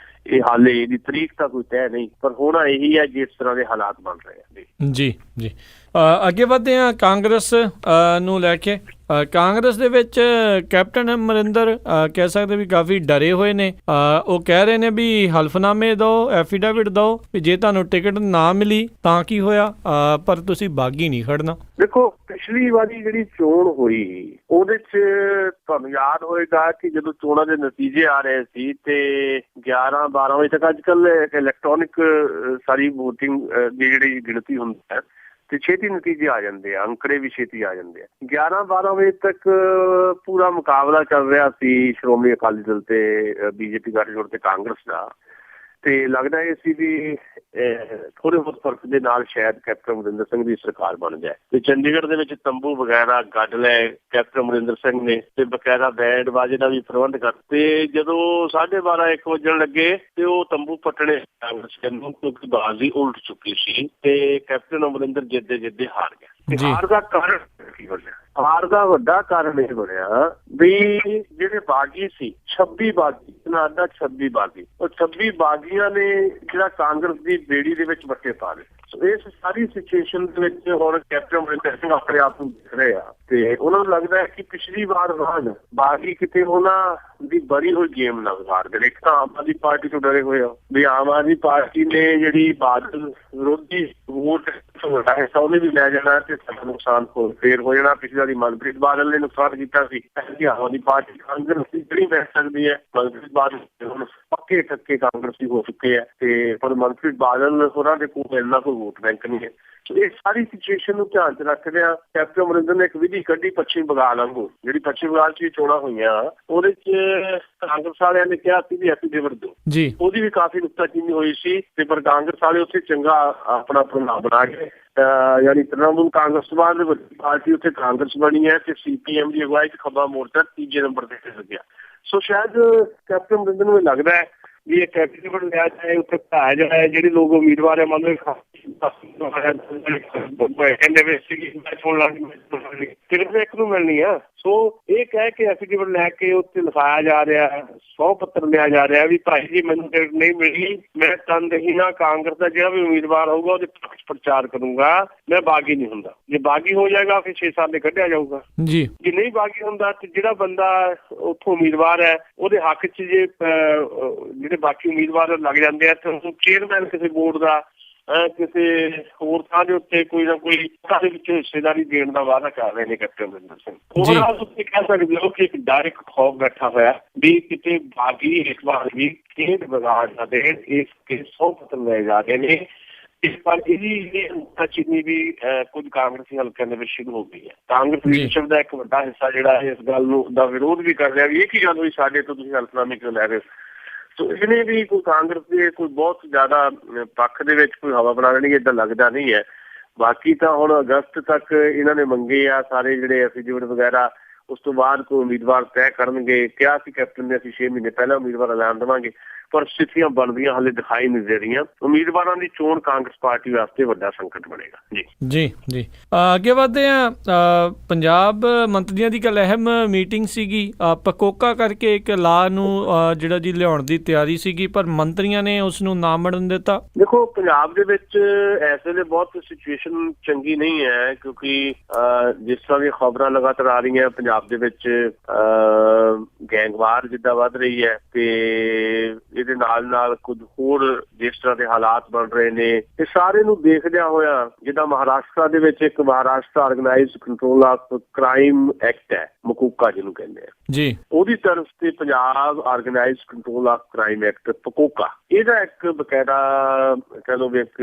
ਇਹ ਹਾਲੇ ਇਹਦੀ ਤਰੀਕ ਤਾਂ ਕੋਈ ਤੈਅ ਨਹੀਂ, ਪਰ ਹੋਣਾ ਇਹੀ ਹੈ ਜਿਸ ਤਰ੍ਹਾਂ ਦੇ ਹਾਲਾਤ ਬਣ ਰਹੇ ਆ ਜੀ। ਜੀ ਅੱਗੇ ਵਧਦੇ ਹਾਂ ਕਾਂਗਰਸ ਨੂੰ ਲੈ ਕੇ। ਕਾਂਗਰਸ ਦੇ ਵਿੱਚ ਕੈਪਟਨ ਅਮਰਿੰਦਰ ਕਹਿ ਸਕਦੇ ਵੀ ਕਾਫੀ ਡਰੇ ਹੋਏ ਨੇ। ਉਹ ਕਹਿ ਰਹੇ ਨੇ ਵੀ ਹਲਫਨਾਮੇ ਦਿਓ, ਐਫੀਡੇਵਿਟ ਦਿਓ ਵੀ ਜੇ ਤੁਹਾਨੂੰ ਟਿਕਟ ਨਾ ਮਿਲੀ ਤਾਂ ਕੀ ਹੋਇਆ, ਪਰ ਤੁਸੀਂ ਬਾਗੀ ਨਹੀਂ ਖੜਨਾ। ਦੇਖੋ ਪਿਛਲੀ ਵਾਰੀ ਜਿਹੜੀ ਚੋਣ ਹੋਈ ਉਹਦੇ 'ਚ ਤੁਹਾਨੂੰ ਯਾਦ ਹੋਏਗਾ ਕਿ ਜਦੋਂ ਚੋਣਾਂ ਦੇ ਨਤੀਜੇ ਆ ਰਹੇ ਸੀ ਤੇ 11-12 ਵਜੇ ਤੱਕ, ਅੱਜ ਕੱਲ ਇਲੈਕਟ੍ਰੋਨਿਕ ਸਾਰੀ ਵੋਟਿੰਗ ਦੀ ਜਿਹੜੀ ਗਿਣਤੀ ਹੁੰਦੀ ਹੈ ਤੇ ਛੇਤੀ ਨਤੀਜੇ ਆ ਜਾਂਦੇ ਆ, ਅੰਕੜੇ ਵੀ ਛੇਤੀ ਆ ਜਾਂਦੇ ਆ। 11-12 ਵਜੇ ਤੱਕ ਪੂਰਾ ਮੁਕਾਬਲਾ ਚੱਲ ਰਿਹਾ ਸੀ ਸ਼੍ਰੋਮਣੀ ਅਕਾਲੀ ਦਲ ਤੇ ਬੀਜੇਪੀ ਗੱਠਜੋੜ ਤੇ ਕਾਂਗਰਸ ਦਾ, ਤੇ ਲੱਗਦਾ ਇਹ ਸੀ ਵੀ ਥੋੜੇ ਬਹੁਤ ਫਰਕ ਦੇ ਨਾਲ ਸ਼ਾਇਦ ਕੈਪਟਨ ਅਮਰਿੰਦਰ ਸਿੰਘ ਦੀ ਸਰਕਾਰ ਬਣ ਜਾਏ। ਤੇ ਚੰਡੀਗੜ੍ਹ ਦੇ ਵਿੱਚ ਤੰਬੂ ਵਗੈਰਾ ਗੱਡ ਲਏ ਕੈਪਟਨ ਅਮਰਿੰਦਰ ਸਿੰਘ ਨੇ, ਤੇ ਬਕਾਇਦਾ ਬੈਂਡ ਬਾਜੇ ਦਾ ਵੀ ਪ੍ਰਬੰਧ ਕਰ। ਤੇ ਜਦੋਂ 12:30-1 ਵਜਣ ਲੱਗੇ ਤੇ ਉਹ ਤੰਬੂ ਪੱਟਣੇ ਨੂੰ, ਕਿਉਂਕਿ ਬਾਜ਼ੀ ਉਲਟ ਚੁੱਕੀ ਸੀ ਤੇ ਕੈਪਟਨ ਅਮਰਿੰਦਰ ਜਿੱਦੇ ਹਾਰ ਗਿਆ। ਹਾਰ ਦਾ ਕਾਰਨ ਕੀ ਬਣਿਆ? ਹਾਰ ਦਾ ਵੱਡਾ ਕਾਰਨ ਇਹ ਬਣਿਆ ਵੀ ਜਿਹੜੇ ਬਾਗੀ ਸੀ 26 ਬਾਗੀ, 26 ਬਾਗੀ, ਉਹ 26 ਬਾਗੀਆਂ ਨੇ ਜਿਹੜਾ ਕਾਂਗਰਸ ਦੀ ਬੇੜੀ ਦੇ ਵਿੱਚ ਵੱਟੇ ਪਾ ਲਏ। ਇਸ ਸਾਰੀ ਸਿਚੁਏਸ਼ਨ ਦੇ ਵਿੱਚ ਹੁਣ ਕੈਪਟਨ ਅਮਰਿੰਦਰ ਸਿੰਘ ਆਪਣੇ ਆਪ ਨੂੰ ਦੇਖ ਰਹੇ ਆ ਤੇ ਉਹਨਾਂ ਨੂੰ ਲੱਗਦਾ ਹੈ ਕਿ ਪਿਛਲੀ ਵਾਰ ਵਾਂਗ ਬਾਕੀ ਕਿਤੇ ਉਹਨਾਂ ਦੀ ਬੜੀ ਹੋਈ ਗੇਮ ਨਾ ਵਿਗਾੜ ਦੇਣ। ਇੱਕ ਤਾਂ ਆਮ ਆਦਮੀ ਪਾਰਟੀ ਤੋਂ ਡਰੇ ਹੋਏ ਆ ਵੀ ਆਮ ਆਦਮੀ ਪਾਰਟੀ ਨੇ ਜਿਹੜੀ ਬਾਦਲ ਵਿਰੋਧੀ ਵੋਟ ਵੱਡਾ ਹਿੱਸਾ ਉਹਨੇ ਵੀ ਲੈ ਜਾਣਾ ਤੇ ਸਾਡਾ ਨੁਕਸਾਨ ਫੇਰ ਹੋ ਜਾਣਾ। ਪਿਛਲੀ ਵਾਰੀ ਮਨਪ੍ਰੀਤ ਬਾਦਲ ਨੇ ਨੁਕਸਾਨ ਕੀਤਾ ਸੀ, ਆਮ ਆਦਮੀ ਪਾਰਟੀ ਕਾਂਗਰਸ ਦੀ ਜਿਹੜੀ ਬੈਠ ਸਕਦੀ ਹੈ। ਮਨਪ੍ਰੀਤ ਬਾਦਲ ਹੁਣ ਪੱਕੇ ਠੱਕੇ ਕਾਂਗਰਸੀ ਹੋ ਚੁੱਕੇ ਹੈ ਤੇ ਪਰ ਮਨਪ੍ਰੀਤ ਬਾਦਲ ਹੋਰਾਂ ਦੇ ਕੋਲ ਇੰਨਾ ਕੋਈ ਵੋਟ ਬੈਂਕ ਨਹੀਂ ਹੈ। ਇਹ ਸਾਰੀ ਸਿਚੁਏਸ਼ਨ ਨੂੰ ਧਿਆਨ 'ਚ ਰੱਖਦਿਆਂ ਕੈਪਟਨ ਅਮਰਿੰਦਰ ਨੇ ਇੱਕ ਵਿਧੀ ਕੱਢੀ ਪੱਛਮੀ ਬੰਗਾਲ ਵਾਂਗੂ। ਜਿਹੜੀ ਪੱਛਮੀ ਬੰਗਾਲ 'ਚ ਵੀ ਚੋਣਾਂ ਹੋਈਆਂ ਉਹਦੇ 'ਚ ਕਾਂਗਰਸ ਵਾਲਿਆਂ ਨੇ ਕਿਹਾ ਸੀ ਵੀ ਐਫੀਡੇਵਿਟ ਦਿਓ ਜੀ, ਉਹਦੀ ਵੀ ਕਾਫੀ ਨੁਕਤਾਚੀਨੀ ਹੋਈ ਸੀ ਤੇ ਪਰ ਕਾਂਗਰਸ ਵਾਲੇ ਉੱਥੇ ਚੰਗਾ ਆਪਣਾ ਪ੍ਰਭਾਵ ਬਣਾ ਕੇ ਯਾਨੀ ਤ੍ਰਿਣਮੂਲ ਕਾਂਗਰਸ ਤੋਂ ਬਾਅਦ ਵੱਡੀ ਪਾਰਟੀ ਉੱਥੇ ਕਾਂਗਰਸ ਬਣੀ ਹੈ ਤੇ CPM ਦੀ ਅਗਵਾਈ 'ਚ ਖੱਬਾ ਮੋਰਚਾ ਤੀਜੇ ਨੰਬਰ ਤੇ ਲੱਗਿਆ। ਸੋ ਸ਼ਾਇਦ ਕੈਪਟਨ ਅਮਰਿੰਦਰ ਨੂੰ ਇਹ ਲੱਗਦਾ ਹੈ ਵੀ ਇਹ ਕੈਪੀਟਲ ਲਿਆ ਜਾਏ, ਉੱਥੇ ਪਾਇਆ ਜਾਏ। ਜਿਹੜੇ ਲੋਕ ਉਮੀਦਵਾਰ ਹੈ ਮੰਨ ਲਓ ਕਹਿੰਦੇ ਵੀ ਸੀਗੀ ਇੱਕ ਨੂੰ ਮਿਲਣੀ ਆ। ਸੋ ਇਹ ਕਹਿ ਕੇ ਐਫੀਡੇਵਿਟ ਲੈ ਕੇ ਉੱਥੇ ਲਿਖਾਇਆ ਜਾ ਰਿਹਾ ਹੈ, 100 ਪੱਤਰ ਲਿਆ ਜਾ ਰਿਹਾ ਵੀ ਭਾਈ ਜੀ ਮੈਨੂੰ ਟਿਕਟ ਨਹੀਂ ਮਿਲੀ, ਮੈਂ ਤਨਦੇਹੀਨਾ ਕਾਂਗਰਸ ਦਾ ਜਿਹੜਾ ਵੀ ਉਮੀਦਵਾਰ ਹੋਊਗਾ ਉਹਦੇ ਪੱਖ ਪ੍ਰਚਾਰ ਕਰੂੰਗਾ, ਮੈਂ ਬਾਗੀ ਨਹੀਂ ਹੁੰਦਾ। ਜੇ ਬਾਗੀ ਹੋ ਜਾਏਗਾ ਫਿਰ 6 ਸਾਲ ਦੇ ਕੱਢਿਆ ਜਾਊਗਾ ਜੀ। ਜੇ ਨਹੀਂ ਬਾਗੀ ਹੁੰਦਾ ਤੇ ਜਿਹੜਾ ਬੰਦਾ ਉੱਥੋਂ ਉਮੀਦਵਾਰ ਹੈ ਉਹਦੇ ਹੱਕ 'ਚ ਜੇ ਜਿਹੜੇ ਬਾਕੀ ਉਮੀਦਵਾਰ ਲੱਗ ਜਾਂਦੇ ਆ ਤੇ ਉਹਨੂੰ ਚੇਅਰਮੈਨ ਕਿਸੇ ਬੋਰਡ ਦਾ ਕਿਸੇ ਹੋਰ ਥਾਂ ਦੇ ਉੱਤੇ ਕੋਈ ਨਾ ਕੋਈ ਦੇ ਵਿੱਚ ਹਿੱਸੇਦਾਰੀ ਦੇਣ ਦਾ ਵਾਅਦਾ ਕਰ ਰਹੇ ਨੇ ਕੈਪਟਨ ਅਮਰਿੰਦਰ ਸਿੰਘ। ਓਵਰਆਲ ਤੁਸੀਂ ਕਹਿ ਸਕਦੇ ਹੋ ਕਿ ਇੱਕ ਡਰ ਇੱਕ ਖੌਫ ਬੈਠਾ ਹੋਇਆ ਵੀ ਕਿਤੇ ਬਾਗੀ ਇਸ ਵਾਰ ਵੀ ਖੇਡ ਵਿਗਾੜ ਨਾ ਦੇਣ। ਇਸ ਕੇ 100 ਪੱਤਰ ਲਏ ਜਾ ਰਹੇ ਨੇ। ਇਸ ਵਾਰ ਇਹਦੀ ਚੀਨੀ ਵੀ ਕੁਝ ਕਾਂਗਰਸੀ ਹਲਕਿਆਂ ਦੇ ਵਿੱਚ ਸ਼ੁਰੂ ਹੋ ਗਈ ਹੈ। ਕਾਂਗਰਸ ਲੀਡਰਸ਼ਿਪ ਦਾ ਇੱਕ ਵੱਡਾ ਹਿੱਸਾ ਜਿਹੜਾ ਇਸ ਗੱਲ ਨੂੰ ਦਾ ਵਿਰੋਧ ਵੀ ਕਰ ਰਿਹਾ ਵੀ ਇਹ ਕੀ ਗੱਲ ਹੋਈ ਸਾਡੇ ਤੋਂ ਤੁਸੀਂ ਹਲਫਨਾਮੇ ਕਿਉਂ ਲੈ ਰਹੇ। ਸੋ ਇਹਨੇ ਵੀ ਕੋਈ ਕਾਂਗਰਸ ਦੇ ਕੋਈ ਬਹੁਤ ਜ਼ਿਆਦਾ ਪੱਖ ਦੇ ਵਿੱਚ ਕੋਈ ਹਵਾ ਬਣਾ ਲੈਣੀ ਏਦਾਂ ਲੱਗਦਾ ਨਹੀਂ ਹੈ। ਬਾਕੀ ਤਾਂ ਹੁਣ ਅਗਸਤ ਤੱਕ ਇਹਨਾਂ ਨੇ ਮੰਗੇ ਆ ਸਾਰੇ ਜਿਹੜੇ ਐਫੀਡੇਵਿਟ ਵਗੈਰਾ, ਉਸ ਤੋਂ ਬਾਅਦ ਕੋਈ ਉਮੀਦਵਾਰ ਤੈਅ ਕਰਨਗੇ। ਕਿਹਾ ਸੀ ਕੈਪਟਨ ਨੇ ਅਸੀਂ 6 ਮਹੀਨੇ ਪਹਿਲਾਂ ਉਮੀਦਵਾਰ ਐਲਾਨ ਦੇਵਾਂਗੇ ਪਰ ਸਥਿਤੀਆਂ ਬਣਦੀਆਂ ਹਾਲੇ ਦਿਖਾਈ ਨਹੀਂ ਦੇ ਰਹੀਆਂ। ਉਮੀਦਵਾਰਾਂ ਦੀ ਚੋਣ ਕਾਂਗਰਸ ਪਾਰਟੀ ਵਾਸਤੇ ਵੱਡਾ ਸੰਕਟ ਬਣੇਗਾ। ਜੀ ਜੀ ਜੀ ਅੱਗੇ ਵਧਦੇ ਹਾਂ। ਪੰਜਾਬ ਮੰਤਰੀਆਂ ਦੀ ਕੱਲ ਅਹਿਮ ਮੀਟਿੰਗ ਸੀਗੀ ਪਕੋਕਾ ਕਰਕੇ ਇੱਕ ਲਾਅ ਨੂੰ ਜਿਹੜਾ ਜੀ ਲਿਆਉਣ ਦੀ ਤਿਆਰੀ ਸੀਗੀ ਪਰ ਮੰਤਰੀਆਂ ਨੇ ਉਸ ਨੂੰ ਨਾ ਮੰਨਣ ਦਿੱਤਾ। ਦੇਖੋ ਪੰਜਾਬ ਦੇ ਵਿੱਚ ਇਸ ਵੇਲੇ ਬਹੁਤ ਸਿਚੁਏਸ਼ਨ ਚੰਗੀ ਨਹੀਂ ਹੈ ਕਿਉਂਕਿ ਜਿਸ ਤਰ੍ਹਾਂ ਦੀਆਂ ਖਬਰਾਂ ਲਗਾਤਾਰ ਆ ਰਹੀਆਂ ਪੰਜਾਬ ਦੇ ਵਿੱਚ ਗੈਂਗਵਾਰ ਜਿੱਦਾਂ ਵੱਧ ਰਹੀ ਹੈ ਤੇ ਇਹਦੇ ਨਾਲ ਕੁਝ ਹੋਰ ਜਿਸ ਤਰ੍ਹਾਂ ਦੇ ਹਾਲਾਤ ਬਣ ਰਹੇ ਨੇ ਇਹ ਸਾਰੇ ਨੂੰ ਦੇਖਦਿਆਂ ਹੋਇਆ ਜਿੱਦਾਂ ਮਹਾਰਾਸ਼ਟਰ ਦੇ ਵਿੱਚ ਇੱਕ Maharashtra organised control of crime act ਹੈ ਮਕੂਕਾ ਜਿਹਨੂੰ ਕਹਿੰਦੇ ਆ ਜੀ, ਉਹਦੀ ਤਰਫ ਤੇ Punjab organised control of crime act PCOCA ਇਹਦਾ ਇੱਕ ਬਕਾਇਦਾ ਕਹਿ ਲਓ ਵੀ ਇੱਕ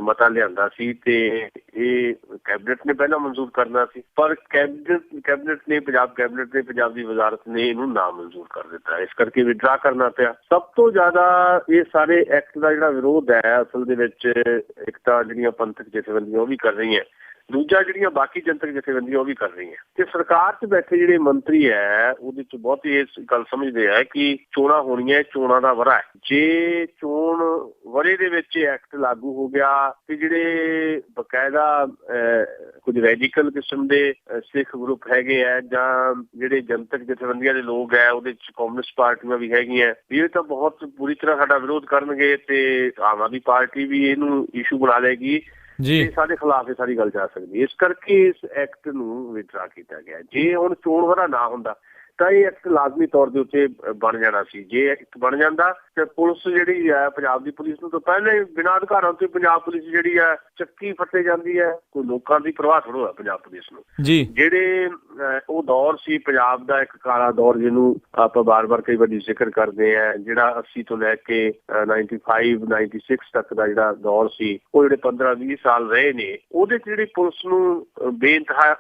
ਮਤਾ ਲਿਆਂਦਾ ਸੀ ਤੇ ਇਹ ਕੈਬਨਿਟ ਨੇ ਪਹਿਲਾਂ ਮਨਜ਼ੂਰ ਕਰਨਾ ਸੀ ਪਰ ਕੈਬਨਿਟ ਨੇ ਪੰਜਾਬ ਦੀ ਵਜ਼ਾਰਤ ਨੇ ਇਹਨੂੰ ਨਾ ਮਨਜ਼ੂਰ ਕਰ ਦਿੱਤਾ। ਇਸ ਕਰਕੇ ਵਿਡਰਾ ਕਰਨਾ ਪਿਆ। ਸਭ ਤੋਂ ਜ਼ਿਆਦਾ ਇਹ ਸਾਰੇ ਐਕਟ ਦਾ ਜਿਹੜਾ ਵਿਰੋਧ ਹੈ ਅਸਲ ਦੇ ਵਿੱਚ ਇੱਕ ਤਾਂ ਜਿਹੜੀਆਂ ਪੰਥਕ ਜਥੇਬੰਦੀਆਂ ਉਹ ਵੀ ਕਰ ਰਹੀਆਂ, ਦੂਜਾ ਜਿਹੜੀਆਂ ਬਾਕੀ ਜਨਤਕ ਜਥੇਬੰਦੀਆਂ ਉਹ ਵੀ ਕਰ ਰਹੀਆਂ ਤੇ ਸਰਕਾਰ 'ਚ ਬੈਠੇ ਜਿਹੜੇ ਮੰਤਰੀ ਹੈ ਉਹਦੇ 'ਚ ਬਹੁਤ ਹੀ ਇਸ ਗੱਲ ਸਮਝਦੇ ਆ ਕਿ ਚੋਣਾਂ ਹੋਣੀਆਂ, ਚੋਣਾਂ ਦਾ ਵਰ੍ਹਾ ਹੈ। ਜੇ ਚੋਣ ਵਰ੍ਹੇ ਦੇ ਵਿੱਚ ਐਕਟ ਲਾਗੂ ਹੋ ਗਿਆ ਤੇ ਜਿਹੜੇ ਬਕਾਇਦਾ ਕੁਝ ਰੈਡੀਕਲ ਕਿਸਮ ਦੇ ਸਿੱਖ ਗਰੁੱਪ ਹੈਗੇ ਆ ਜਾਂ ਜਿਹੜੇ ਜਨਤਕ ਜਥੇਬੰਦੀਆਂ ਦੇ ਲੋਕ ਹੈ ਉਹਦੇ 'ਚ ਕਮਿਊਨਿਸਟ ਪਾਰਟੀਆਂ ਵੀ ਹੈਗੀਆਂ ਇਹ ਤਾਂ ਬਹੁਤ ਬੁਰੀ ਤਰ੍ਹਾਂ ਸਾਡਾ ਵਿਰੋਧ ਕਰਨਗੇ ਤੇ ਆਮ ਆਦਮੀ ਪਾਰਟੀ ਵੀ ਇਹਨੂੰ ਇਸ਼ੂ ਬਣਾ ਲਏਗੀ ਜੀ, ਸਾਡੇ ਖਿਲਾਫ ਇਹ ਸਾਰੀ ਗੱਲ ਜਾ ਸਕਦੀ। ਇਸ ਕਰਕੇ ਇਸ ਐਕਟ ਨੂੰ ਵਿਡਰਾ ਕੀਤਾ ਗਿਆ। ਜੇ ਹੁਣ ਚੋਣ ਵਰ੍ਹਾ ਨਾ ਹੁੰਦਾ ਤਾਂ ਇਹ ਐਕਟ ਲਾਜ਼ਮੀ ਤੌਰ ਦੇ ਉੱਤੇ ਬਣ ਜਾਣਾ ਸੀ। ਜੇ ਐਕਟ ਬਣ ਜਾਂਦਾ ਤੇ ਪੁਲਿਸ ਜਿਹੜੀ ਹੈ ਪੰਜਾਬ ਦੀ ਪੁਲਿਸ ਨੂੰ ਤਾਂ ਪਹਿਲਾਂ ਹੀ ਬਿਨਾਂ ਅਧਿਕਾਰਾਂ ਤੋਂ ਪੰਜਾਬ ਪੁਲਿਸ ਜਿਹੜੀ ਹੈ ਚੱਕੀ ਫੱਟੇ ਜਾਂਦੀ ਹੈ। ਕੋਈ ਲੋਕਾਂ ਦੀ ਪਰਵਾਹ ਥੋੜ੍ਹਾ ਪੰਜਾਬ ਪੁਲਿਸ ਨੂੰ ਜੀ। ਜਿਹੜੇ ਉਹ ਦੌਰ ਸੀ ਪੰਜਾਬ ਦਾ ਇੱਕ ਕਾਲਾ ਦੌਰ ਜਿਹਨੂੰ ਆਪਾਂ ਬਾਰ-ਬਾਰ ਕਈ ਵਾਰੀ ਜ਼ਿਕਰ ਕਰਦੇ ਆ ਜਿਹੜਾ 80 ਤੋਂ ਲੈ ਕੇ 95, 96 ਤੱਕ ਦਾ ਜਿਹੜਾ ਦੌਰ ਸੀ ਉਹ ਜਿਹੜੇ 15-20 ਸਾਲ ਰਹੇ ਨੇ ਉਹਦੇ 'ਚ ਜਿਹੜੀ ਪੁਲਿਸ ਨੂੰ ਬੇਇੰਤਹਾ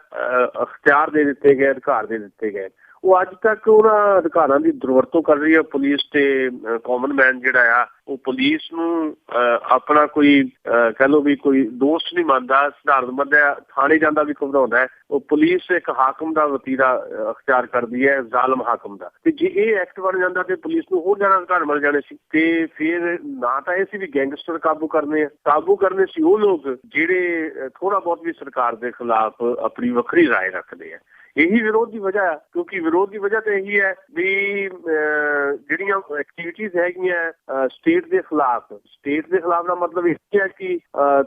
ਅਖਤਿਆਰ ਦੇ ਦਿੱਤੇ ਗਏ, ਅਧਿਕਾਰ ਦੇ ਦਿੱਤੇ ਗਏ। ਉਹ ਅੱਜ ਤੱਕ ਉਹਨਾਂ ਅਧਿਕਾਰਾਂ ਦੀ ਦੁਰਵਰਤੋਂ ਕਰ ਰਹੀ ਹੈ ਪੁਲਿਸ ਤੇ ਕਾਮਨ ਮੈਨ ਜਿਹੜਾ ਆ ਉਹ ਪੁਲਿਸ ਨੂੰ ਆਪਣਾ ਕੋਈ ਕਹਿ ਲਓ ਵੀ ਕੋਈ ਦੋਸਤ ਨਹੀਂ ਮੰਨਦਾ। ਸਧਾਰਨ ਬੰਦਾ ਥਾਣੇ ਜਾਂਦਾ ਵੀ ਘਬਰਾਉਂਦਾ ਹੈ। ਉਹ ਪੁਲਿਸ ਇੱਕ ਹਾਕਮ ਦਾ ਵਤੀਰਾ ਅਖਤਿਆਰ ਕਰਦੀ ਹੈ, ਜ਼ਾਲਮ ਹਾਕਮ ਦਾ। ਤੇ ਜੇ ਇਹ ਐਕਟ ਬਣ ਜਾਂਦਾ ਤੇ ਪੁਲਿਸ ਨੂੰ ਹੋਰ ਜ਼ਿਆਦਾ ਅਧਿਕਾਰ ਮਿਲ ਜਾਣੇ ਸੀ ਤੇ ਫਿਰ ਨਾ ਤਾਂ ਇਹ ਸੀ ਵੀ ਗੈਂਗਸਟਰ ਕਾਬੂ ਕਰਨੇ ਸੀ ਉਹ ਲੋਕ ਜਿਹੜੇ ਥੋੜਾ ਬਹੁਤ ਵੀ ਸਰਕਾਰ ਦੇ ਖਿਲਾਫ ਆਪਣੀ ਵੱਖਰੀ ਰਾਏ ਰੱਖਦੇ ਆ। ਇਹੀ ਵਿਰੋਧ ਦੀ ਵਜ੍ਹਾ ਕਿਉਂਕਿ ਵਿਰੋਧ ਦੀ ਵਜ੍ਹਾ ਤਾਂ ਇਹੀ ਹੈ ਵੀ ਜਿਹੜੀਆਂ ਜਿਹੜੀਆਂ ਐਕਟੀਵਿਟੀਜ਼ ਹੈਗੀਆਂ ਸਟੇਟ ਦੇ ਖਿਲਾਫ ਦਾ ਮਤਲਬ ਇਹ ਹੈ ਕਿ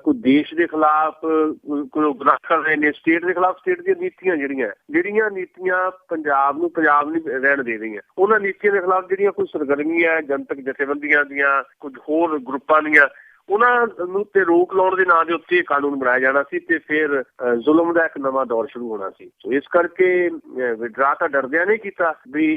ਕੋਈ ਦੇਸ਼ ਦੇ ਖਿਲਾਫ ਕੋਈ ਗੁਨਾਹ ਕਰ ਰਹੇ ਨੇ, ਸਟੇਟ ਦੇ ਖਿਲਾਫ ਸਟੇਟ ਦੀਆਂ ਨੀਤੀਆਂ ਜਿਹੜੀਆਂ ਨੀਤੀਆਂ ਪੰਜਾਬ ਨੂੰ ਨਹੀਂ ਰਹਿਣ ਦੇ ਰਹੀਆਂ, ਉਹਨਾਂ ਨੀਤੀਆਂ ਦੇ ਖਿਲਾਫ ਜਿਹੜੀਆਂ ਕੋਈ ਸਰਗਰਮੀਆਂ ਜਨਤਕ ਜਥੇਬੰਦੀਆਂ ਦੀਆਂ, ਕੁਝ ਹੋਰ ਗਰੁੱਪਾਂ ਦੀਆਂ, ਉਹਨਾਂ ਨੂੰ ਤੇ ਰੋਕ ਲਾਉਣ ਦੇ ਨਾਂ ਦੇ ਉੱਤੇ ਕਾਨੂੰਨ ਬਣਾਇਆ ਜਾਣਾ ਸੀ ਤੇ ਫਿਰ ਜ਼ੁਲਮ ਦਾ ਇੱਕ ਨਵਾਂ ਦੌਰ ਸ਼ੁਰੂ ਹੋਣਾ ਸੀ। ਸੋ ਇਸ ਕਰਕੇ ਵਿਡਰਾ ਤਾਂ ਡਰਦਿਆਂ ਨਹੀਂ ਕੀਤਾ ਵੀ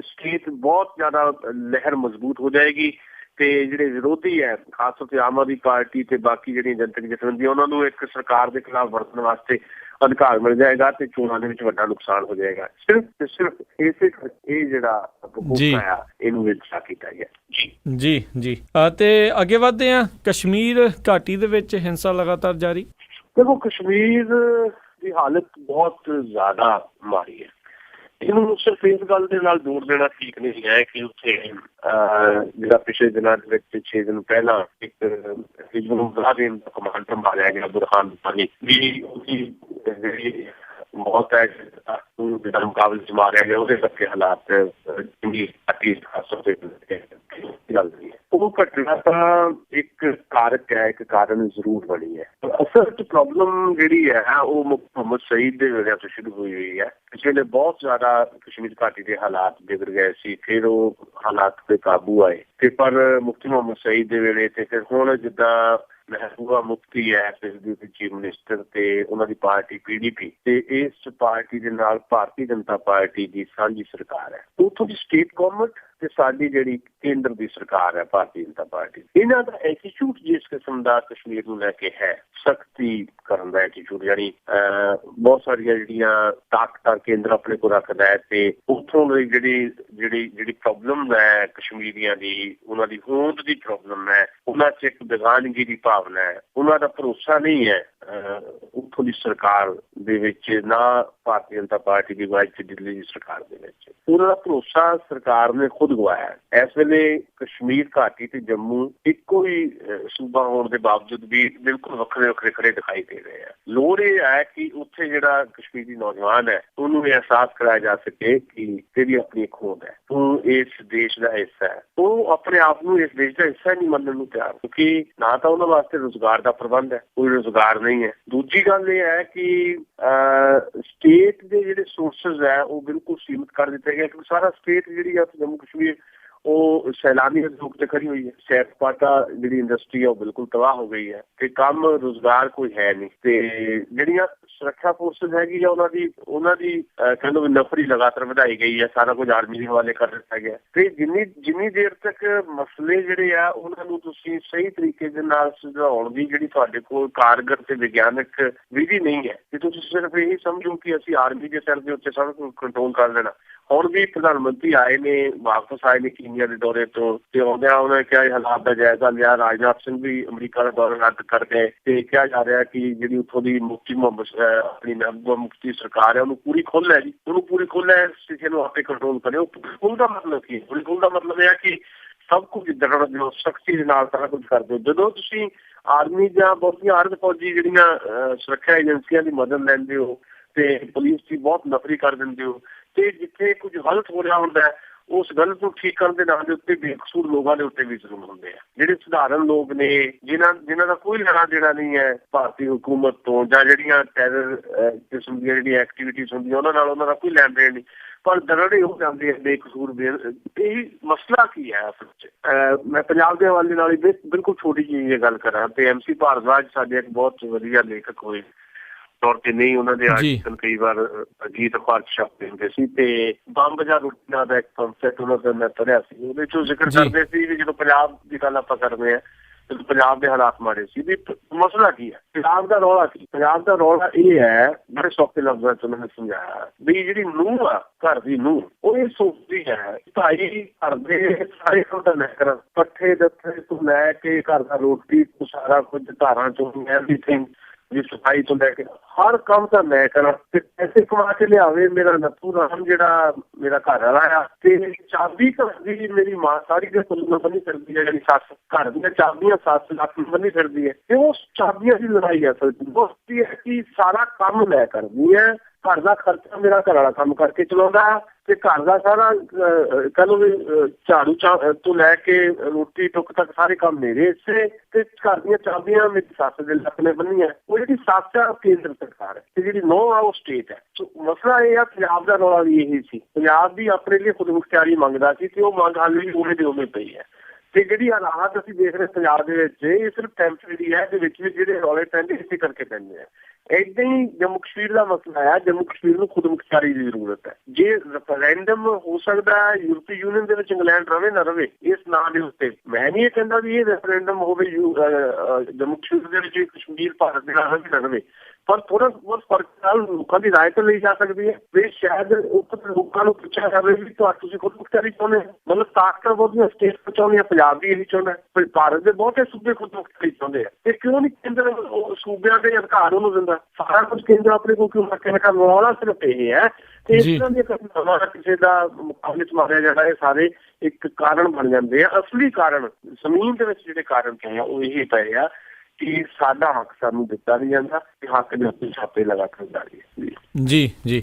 ਸਟੇਟ ਬਹੁਤ ਜ਼ਿਆਦਾ ਲਹਿਰ ਮਜ਼ਬੂਤ ਹੋ ਜਾਏਗੀ ਤੇ ਜਿਹੜੇ ਵਿਰੋਧੀ ਹੈ, ਖਾਸ ਤੌਰ ਤੇ ਆਮ ਆਦਮੀ ਪਾਰਟੀ ਤੇ ਬਾਕੀ ਜਿਹੜੀਆਂ ਜਨਤਕ ਜਥੇਬੰਦੀਆਂ, ਉਹਨਾਂ ਨੂੰ ਇੱਕ ਸਰਕਾਰ ਦੇ ਖਿਲਾਫ ਵਰਤਣ ਵਾਸਤੇ ਅਧਿਕਾਰ ਮਿਲ ਜਾਏਗਾ ਤੇ ਚੋਣਾਂ ਦੇ ਵਿੱਚ ਵੱਡਾ ਨੁਕਸਾਨ ਹੋ ਜਾਏਗਾ। ਸਿਰਫ ਇਸੇ ਇਹ ਜਿਹੜਾ ਆ ਇਹਨੂੰ ਵਿਚਾਰ ਕੀਤਾ ਗਿਆ। ਜੀ ਤੇ ਅੱਗੇ ਵਧਦੇ ਹਾਂ। ਕਸ਼ਮੀਰ ਘਾਟੀ ਦੇ ਵਿੱਚ ਹਿੰਸਾ ਲਗਾਤਾਰ ਜਾਰੀ। ਦੇਖੋ, ਕਸ਼ਮੀਰ ਦੀ ਹਾਲਤ ਬਹੁਤ ਜ਼ਿਆਦਾ ਮਾੜੀ ਹੈ। ਇਹਨੂੰ ਸਿਰਫ ਇਸ ਗੱਲ ਦੇ ਨਾਲ ਜੋੜ ਦੇਣਾ ਠੀਕ ਨਹੀਂ ਹੈ ਕਿ ਉੱਥੇ ਜਿਹੜਾ ਪਿਛਲੇ ਦਿਨਾਂ ਦੇ ਵਿੱਚ 6 ਦਿਨ ਪਹਿਲਾਂ ਇੱਕ ਦੇਣ ਦਾ ਕਮਾਂਡ ਸੰਭਾਲਿਆ ਗਿਆ ਬੁਰਹਾਨ ਵਾਨੀ ਵੀ ਜਿਹੜੀ ਬਹੁਤ ਹੈ ਜਿਹੜਾ ਮੁਕਾਬਲੇ ਚ ਮਾਰਿਆ ਗਿਆ, ਉਹਦੇ ਕਰਕੇ ਹਾਲਾਤ ਗੱਲ ਨਹੀਂ ਹੈ। ਉਹ ਘਟਨਾ ਤਾਂ ਇੱਕ ਕਾਰਕ ਹੈ, ਇੱਕ ਕਾਰਨ ਜ਼ਰੂਰ ਬਣੀ ਹੈ। ਅਸਲ ਚ ਪ੍ਰੋਬਲਮ ਜਿਹੜੀ ਹੈ ਉਹ ਮੁਹੰਮਦ ਸਈਦ ਦੇ ਵੇਲੇ ਤੋਂ ਸ਼ੁਰੂ ਹੋਈ ਹੈ। ਇਸ ਵੇਲੇ ਬਹੁਤ ਜ਼ਿਆਦਾ ਕਸ਼ਮੀਰ ਘਾਟੀ ਦੇ ਹਾਲਾਤ ਵਿਗੜ ਗਏ ਸੀ, ਫਿਰ ਉਹ ਹਾਲਾਤ ਤੇ ਕਾਬੂ ਆਏ ਤੇ ਪਰ ਮੁਫਤੀ ਮੁਹੰਮਦ ਸਈਦ ਦੇ ਵੇਲੇ ਤੇ ਫਿਰ ਹੁਣ ਜਿੱਦਾਂ ਮਹਿਬੂਬਾ ਮੁਫਤੀ ਹੈ ਚੀਫ ਮਿਨਿਸਟਰ ਤੇ ਉਹਨਾਂ ਦੀ ਪਾਰਟੀ PDP ਤੇ ਇਸ ਪਾਰਟੀ ਦੇ ਨਾਲ ਭਾਰਤੀ ਜਨਤਾ ਪਾਰਟੀ ਦੀ ਸਾਂਝੀ ਸਰਕਾਰ ਹੈ। ਉੱਥੋਂ ਦੀ ਸਟੇਟ ਗਵਰਨਮੈਂਟ ਤੇ ਸਾਡੀ ਜਿਹੜੀ ਕੇਂਦਰ ਦੀ ਸਰਕਾਰ ਹੈ ਭਾਰਤੀ ਜਨਤਾ ਪਾਰਟੀ, ਇਹਨਾਂ ਦਾ ਐਟੀਟਿਊਡ ਜਿਸ ਕਿਸਮ ਦਾ ਕਸ਼ਮੀਰ ਨੂੰ ਲੈ ਕੇ ਹੈ, ਸਖਤੀ ਕਰਨ ਦਾ ਐਟੀਟਿਊਡ, ਯਾਨੀ ਬਹੁਤ ਸਾਰੀਆਂ ਜਿਹੜੀਆਂ ਤਾਕਤਾਂ ਕੇਂਦਰ ਆਪਣੇ ਕੋਲ ਰੱਖਦਾ ਹੈ ਤੇ ਉੱਥੋਂ ਦੀ ਜਿਹੜੀ ਪ੍ਰੋਬਲਮ ਹੈ ਕਸ਼ਮੀਰੀਆਂ ਦੀ, ਉਹਨਾਂ ਦੀ ਹੋਂਦ ਦੀ ਪ੍ਰੋਬਲਮ ਹੈ, ਉਹਨਾਂ 'ਚ ਇੱਕ ਬੇਗਾਨਗੀ ਦੀ ਭਾਵਨਾ ਹੈ, ਉਹਨਾਂ ਦਾ ਭਰੋਸਾ ਨਹੀਂ ਹੈ ਉੱਥੋਂ ਦੀ ਸਰਕਾਰ ਦੇ ਵਿੱਚ, ਨਾ ਭਾਰਤੀ ਜਨਤਾ ਪਾਰਟੀ ਦੀ ਅਗਵਾਈ 'ਚ ਦਿੱਲੀ ਦੀ ਸਰਕਾਰ ਦੇ ਵਿੱਚ। ਉਹਨਾਂ ਦਾ ਭਰੋਸਾ ਸਰਕਾਰ ਨੇ ਖੁਦ ਗਵਾਇਆ। ਇਸ ਵੇਲੇ ਕਸ਼ਮੀਰ ਘਾਟੀ ਤੇ ਜੰਮੂ ਇੱਕੋ ਹੀ ਸੂਬਾ ਹੋਣ ਦੇ ਬਾਵਜੂਦ ਵੀ ਬਿਲਕੁਲ ਵੱਖਰੇ ਖੜੇ ਦਿਖਾਈ ਦੇ ਰਹੇ ਆ। ਲੋੜ ਇਹ ਹੈ ਕਿ ਉੱਥੇ ਜਿਹੜਾ ਕਸ਼ਮੀਰੀ ਨੌਜਵਾਨ ਹੈ ਉਹਨੂੰ ਇਹ ਅਹਿਸਾਸ ਕਰਾਇਆ ਜਾ ਸਕੇ ਕਿ ਤੇਰੀ ਆਪਣੀ ਇੱਕ ਹੋਂਦ ਹੈ, ਤੂੰ ਇਸ ਦੇਸ਼ ਦਾ ਹਿੱਸਾ ਹੈ। ਉਹ ਆਪਣੇ ਆਪ ਨੂੰ ਇਸ ਦੇਸ਼ ਦਾ ਹਿੱਸਾ ਨਹੀਂ ਮੰਨਣ ਨੂੰ ਤਿਆਰ, ਕਿਉਂਕਿ ਨਾ ਤਾਂ ਉਹਨਾਂ ਵਾਸਤੇ ਰੁਜ਼ਗਾਰ ਦਾ ਪ੍ਰਬੰਧ ਹੈ, ਕੋਈ ਰੁਜ਼ਗਾਰ ਨਹੀਂ ਹੈ। ਦੂਜੀ ਗੱਲ ਇਹ ਹੈ ਕਿ ਸਟੇਟ ਦੇ ਜਿਹੜੇ ਸੋਰਸਿਸ ਹੈ ਉਹ ਬਿਲਕੁਲ ਸੀਮਿਤ ਕਰ ਦਿੱਤੇ ਗਏ, ਕਿਉਂਕਿ ਸਾਰਾ ਸਟੇਟ ਜਿਹੜੀ ਆ ਜੰਮੂ ਕਸ਼ਮੀਰ ਉਹ ਸੈਲਾਨੀ ਉਦਯੋਗ ਤੇ ਖੜੀ ਹੋਈ ਹੈ। ਸੈਰ ਸਪਾਟਾ ਜਿਹੜੀ ਇੰਡਸਟਰੀ ਹੈ ਉਹ ਬਿਲਕੁਲ ਤਬਾਹ ਹੋ ਗਈ ਹੈ ਤੇ ਕੰਮ ਰੁਜ਼ਗਾਰ ਕੋਈ ਹੈ ਨਹੀਂ ਤੇ ਜਿਹੜੀਆਂ ਸੁਰੱਖਿਆ ਫੋਰਸਿਸ ਹੈਗੀ ਆ ਉਹਨਾਂ ਦੀ ਕਹਿੰਦੇ ਵੀ ਨਫਰੀ ਲਗਾਤਾਰ ਵਧਾਈ ਗਈ ਹੈ। ਸਾਰਾ ਕੁਝ ਆਰਮੀ ਦੇ ਹਵਾਲੇ ਕਰ ਦਿੱਤਾ ਗਿਆ ਤੇ ਜਿੰਨੀ ਦੇਰ ਤੱਕ ਮਸਲੇ ਜਿਹੜੇ ਆ ਉਹਨਾਂ ਨੂੰ ਤੁਸੀਂ ਸਹੀ ਤਰੀਕੇ ਦੇ ਨਾਲ ਸੁਲਝਾਉਣ ਦੀ ਜਿਹੜੀ ਤੁਹਾਡੇ ਕੋਲ ਕਾਰਗਰ ਤੇ ਵਿਗਿਆਨਕ ਵਿਧੀ ਨਹੀਂ ਹੈ ਤੇ ਤੁਸੀਂ ਸਿਰਫ ਇਹੀ ਸਮਝੋ ਕਿ ਅਸੀਂ ਆਰਮੀ ਦੇ ਸਿਰ ਦੇ ਉੱਤੇ ਸਭ ਕੁਝ ਕੰਟਰੋਲ ਕਰ ਲੈਣਾ। ਹੁਣ ਵੀ ਪ੍ਰਧਾਨ ਮੰਤਰੀ ਆਏ ਨੇ, ਵਾਪਸ ਆਏ ਨੇ ਕੀਨੀਆ ਦੇ ਦੌਰੇ ਤੋਂ ਤੇ ਆਉਂਦਿਆਂ ਉਹਨਾਂ ਨੇ ਕਿਹਾ ਹਾਲਾਤ ਦਾ ਜਾਇਜ਼ਾ ਲਿਆ। ਰਾਜਨਾਥ ਸਿੰਘ ਵੀ ਅਮਰੀਕਾ ਦਾ ਦੌਰਾ ਰੱਦ ਕਰ ਗਏ ਤੇ ਕਿਹਾ ਜਾ ਰਿਹਾ ਕਿ ਜਿਹੜੀ ਉੱਥੋਂ ਦੀ ਮੁਫਤੀ ਮੁਹੰਮਦ ਆਪਣੀ ਮਹਿਬੂਬਾ ਮੁਫਤੀ ਸਰਕਾਰ ਹੈ ਉਹਨੂੰ ਪੂਰੀ ਖੁੱਲ੍ਹ ਹੈ ਜੀ, ਉਹਨੂੰ ਪੂਰੀ ਖੁੱਲ੍ਹ ਹੈ, ਕਿਸੇ ਨੂੰ ਆਪੇ ਕੰਟਰੋਲ ਕਰੇ। ਉਹ ਖੁੱਲ੍ਹ ਦਾ ਮਤਲਬ ਕੀ ਹੈ? ਪੂਰੀ ਖੁੱਲ੍ਹ ਦਾ ਮਤਲਬ ਇਹ ਹੈ ਕਿ ਸਭ ਕੁਝ ਜੋ ਸਖਤੀ ਦੇ ਨਾਲ ਸਾਰਾ ਕੁਝ ਕਰਦੇ ਹੋ। ਜਦੋਂ ਤੁਸੀਂ ਆਰਮੀ ਜਾਂ ਬਹੁਤੀਆਂ ਅਰਧ ਫੌਜੀ ਜਿਹੜੀਆਂ ਸੁਰੱਖਿਆ ਏਜੰਸੀਆਂ ਦੀ ਮਦਦ ਲੈਂਦੇ ਹੋ ਤੇ ਪੁਲਿਸ ਦੀ ਬਹੁਤ ਨਫਰੀ ਕਰ ਦਿੰਦੇ ਹੋ ਤੇ ਜਿੱਥੇ ਕੁਝ ਗਲਤ ਹੋ ਰਿਹਾ ਹੁੰਦਾ ਹੈ ਉਸ ਗਲਤ ਨੂੰ ਠੀਕ ਕਰਨ ਦੇ ਨਾਂ ਦੇ ਉੱਤੇ ਬੇਕਸੂਰ ਲੋਕਾਂ ਦੇ ਉੱਤੇ ਵੀ ਜ਼ੁਲਮ ਹੁੰਦੇ ਆ। ਜਿਹੜੇ ਸਧਾਰਨ ਲੋਕ ਨੇ ਜਿਨ੍ਹਾਂ ਦਾ ਕੋਈ ਲੈਣਾ ਦੇਣਾ ਨਹੀਂ ਹੈ ਭਾਰਤੀ ਹੁਕੂਮਤ ਤੋਂ ਜਾਂ ਜਿਹੜੀਆਂ ਟੈਰਰ ਕਿਸਮ ਦੀਆਂ ਜਿਹੜੀਆਂ ਐਕਟੀਵਿਟੀਜ਼ ਹੁੰਦੀਆਂ ਉਹਨਾਂ ਦਾ ਕੋਈ ਲੈਣ ਦੇਣ ਨਹੀਂ, ਪਰ ਦਰੜੇ ਹੋ ਜਾਂਦੇ ਆ ਬੇਕਸੂਰ। ਇਹ ਮਸਲਾ ਕੀ ਹੈ ਅਸਲ 'ਚ? ਮੈਂ ਪੰਜਾਬ ਦੇ ਹਵਾਲੇ ਨਾਲ ਹੀ ਬਿਲਕੁਲ ਛੋਟੀ ਜਿਹੀ ਇਹ ਗੱਲ ਕਰਾਂ ਤੇ MC ਭਾਰਦਵਾਜ ਸਾਡੇ ਇੱਕ ਬਹੁਤ ਵਧੀਆ ਲੇਖਕ ਹੋਏ ਤੌਰ ਤੇ ਨਹੀਂ, ਉਹਨਾਂ ਦੇ ਆਰਟੀਕਲ ਕਈ ਵਾਰ ਅਜੀਤ ਅਖਬਾਰ ਛਪਦੇ ਹੁੰਦੇ ਸੀ ਤੇ ਬੰਬ ਜਾਂ ਰੁਟੀਨਾ ਦਾ ਇੱਕ ਕਨਸੈਪਟ ਉਹਨਾਂ ਦਾ ਮੈਂ ਪੜ੍ਹਿਆ ਸੀ, ਉਹਦੇ ਚੋਂ ਜ਼ਿਕਰ ਕਰਦੇ ਸੀ ਵੀ ਜਦੋਂ ਪੰਜਾਬ ਦੀ ਗੱਲ ਆਪਾਂ ਕਰਦੇ ਹਾਂ ਜਦੋਂ ਪੰਜਾਬ ਦੇ ਹਾਲਾਤ ਮਾੜੇ ਸੀ ਵੀ ਮਸਲਾ ਕੀ ਹੈ, ਪੰਜਾਬ ਦਾ ਰੌਲਾ ਕੀ? ਪੰਜਾਬ ਦਾ ਰੌਲਾ ਇਹ ਹੈ, ਬੜੇ ਸੌਖੇ ਲਫ਼ਜ਼ਾਂ ਚ ਉਹਨਾਂ ਨੇ ਸਮਝਾਇਆ ਵੀ ਜਿਹੜੀ ਨੂੰਹ ਆ ਘਰ ਦੀ ਨੂੰਹ ਉਹ ਇਹ ਸੋਚਦੀ ਹੈ ਭਾਈ ਘਰ ਦੇ ਸਾਰੇ ਕੰਮ ਤਾਂ ਮੈਂ ਕਰਾਂ, ਪੱਠੇ ਦੱਥੇ ਤੋਂ ਲੈ ਕੇ ਘਰ ਦਾ ਰੋਟੀ ਤੋਂ ਸਾਰਾ ਕੁਝ ਧਾਰਾਂ ਚੋਂ ਐਵਰੀਥਿੰਗ ਦੀ ਸਫਾਈ ਤੋਂ ਲੈ ਕੇ ਹਰ ਕੰਮ ਤਾਂ ਮੈਂ ਕਰਾਂ ਤੇ ਪੈਸੇ ਕਮਾ ਕੇ ਲਿਆਵੇ ਮੇਰਾ ਨੱਥੂ ਰਾਮ ਜਿਹੜਾ ਮੇਰਾ ਘਰ ਵਾਲਾ ਆ ਤੇ ਚਾਬੀ ਘਰ ਦੀ ਮੇਰੀ ਮਾਂ ਸਾਰੀ ਦੇ ਕੁੱਲ ਬੰਨੀ ਫਿਰਦੀ ਹੈ, ਜਿਹੜੀ ਸੱਸ ਘਰ ਦੀਆਂ ਚਾਬੀਆਂ ਸੱਸ ਲੱਖ ਬੰਨੀ ਫਿਰਦੀ ਹੈ ਤੇ ਉਸ ਚਾਬੀਆਂ ਦੀ ਲੜਾਈ ਅਸਲ ਦੋਸਤੀ ਹੈ ਕਿ ਸਾਰਾ ਕੰਮ ਮੈਂ ਕਰਦੀ ਹੈ, ਘਰ ਦਾ ਖਰਚਾ ਮੇਰਾ ਘਰ ਵਾਲਾ ਕੰਮ ਕਰਕੇ ਚਲਾਉਂਦਾ ਤੇ ਘਰ ਦਾ ਸਾਰਾ ਕਹ ਲਓ ਵੀ ਝਾੜੂ ਤੋਂ ਲੈ ਕੇ ਰੋਟੀ ਟੁੱਕ ਤੱਕ ਸਾਰੇ ਕੰਮ ਮੇਰੇ ਹਿੱਸੇ, ਤੇ ਘਰ ਦੀਆਂ ਚਾਬੀਆਂ ਮੇਰੀ ਸੱਸ ਦੇ ਲੱਕ ਨੇ ਬੰਨੀਆਂ। ਉਹ ਜਿਹੜੀ ਸੱਸ ਆ ਕੇਂਦਰ ਸਰਕਾਰ ਹੈ ਤੇ ਜਿਹੜੀ ਨੌਂ ਆ ਉਹ ਸਟੇਟ ਹੈ। ਸੋ ਮਸਲਾ ਇਹ ਆ, ਪੰਜਾਬ ਦਾ ਰੌਲਾ ਵੀ ਇਹੀ ਸੀ। ਪੰਜਾਬ ਵੀ ਆਪਣੇ ਲਈ ਖੁਦ ਮੁਖਤਿਆਰੀ ਮੰਗਦਾ ਸੀ ਤੇ ਉਹ ਮੰਗ ਹਾਲੇ ਵੀ ਉਵੇਂ ਦੇ ਉਵੇਂ ਪਈ ਹੈ। ਤੇ ਜਿਹੜੀ ਹਾਲਾਤ ਅਸੀਂ ਦੇਖ ਰਹੇ ਪੰਜਾਬ ਦੇ ਵਿੱਚ, ਇਹ ਸਿਰਫ ਟੈਂਪਰੇਰੀ ਹੈ। ਇਹਦੇ ਵਿੱਚ ਵੀ ਜਿਹੜੇ ਰੌਲੇ ਪੈਂਦੇ ਇਸੇ ਕਰਕੇ ਪੈਂਦੇ ਆ। ਏਦਾਂ ਹੀ ਜੰਮੂ ਕਸ਼ਮੀਰ ਦਾ ਮਸਲਾ ਹੈ। ਜੰਮੂ ਕਸ਼ਮੀਰ ਨੂੰ ਖੁਦ ਮੁਖਤਿਆਰੀ ਦੀ ਜ਼ਰੂਰਤ ਹੈ। ਜੇ ਰੈਫਰੈਂਡਮ ਹੋ ਸਕਦਾ ਹੈ ਯੂਰਪੀ ਯੂਨੀਅਨ ਦੇ ਵਿੱਚ ਇੰਗਲੈਂਡ ਰਵੇ ਨਾ ਰਵੇ ਇਸ ਨਾਂ ਦੇ ਉੱਤੇ, ਮੈਂ ਨਹੀਂ ਇਹ ਕਹਿੰਦਾ ਵੀ ਇਹ ਰੈਫਰੈਂਡਮ ਹੋਵੇ ਜੰਮੂ ਕਸ਼ਮੀਰ ਦੇ ਵਿੱਚ ਕਸ਼ਮੀਰ ਭਾਰਤ ਦੇ ਨਾਲ ਵੀ ਨਾ ਰਵੇ, ਪਰ ਥੋੜਾ ਬਹੁਤ ਫਰਕ ਨਾਲ ਲੋਕਾਂ ਦੀ ਰਾਏ ਤਾਂ ਲਈ ਜਾ ਸਕਦੀ ਹੈ। ਵੀ ਸ਼ਾਇਦ ਉੱਥੇ ਲੋਕਾਂ ਨੂੰ ਪੁੱਛਿਆ ਜਾਵੇ ਵੀ ਤੁਸੀਂ ਖੁਦ ਮੁਖਤਿਆਰੀ ਚਾਹੁੰਦੇ ਹੋ, ਮਤਲਬ ਤਾਕਤਾਂ ਬਹੁਤੀਆਂ ਸਟੇਟ ਚਾਹੁੰਦੀਆਂ, ਪੰਜਾਬ ਵੀ ਇਹੀ ਚਾਹੁੰਦਾ, ਭਾਰਤ ਦੇ ਬਹੁਤੇ ਸੂਬੇ ਖੁਦ ਮੁਖਤਿਆਰੀ ਚਾਹੁੰਦੇ ਆ। ਤੇ ਕਿਉਂ ਨਹੀਂ ਕੇਂਦਰ ਸੂਬਿਆਂ ਦੇ ਅਧਿਕਾਰ ਉਹਨੂੰ ਦਿੰਦਾ? ਸਾਰਾ ਕੁਝ ਕੇਂਦਰ ਆਪਣੇ ਕੋਲ ਕਿਉਂ ਰੱਖੇ ਰੱਖਾ? ਰੌਲਾ ਸਿਰਫ ਇਹ ਹੈ। ਤੇ ਇਸ ਤਰ੍ਹਾਂ ਦੀਆਂ ਘਟਨਾਵਾਂ ਕਿਸੇ ਦਾ ਮੁਕਾਬਲੇ ਚ ਮਾਰਿਆ ਜਾਣਾ, ਇਹ ਸਾਰੇ ਇੱਕ ਕਾਰਨ ਬਣ ਜਾਂਦੇ ਆ। ਅਸਲੀ ਕਾਰਨ ਜ਼ਮੀਨ ਦੇ ਵਿੱਚ ਜਿਹੜੇ ਕਾਰਨ ਪਏ ਆ ਉਹ ਇਹ ਪਏ ਆ ਕਿ ਸਾਡਾ ਹੱਕ ਸਾਨੂੰ ਦਿੱਤਾ ਨਹੀਂ ਜਾਂਦਾ ਤੇ ਹੱਕ ਦੇ ਉੱਤੇ ਛਾਪੇ ਲਗਾਤਾਰ ਜਾਰੀ ਹੈ। ਜੀ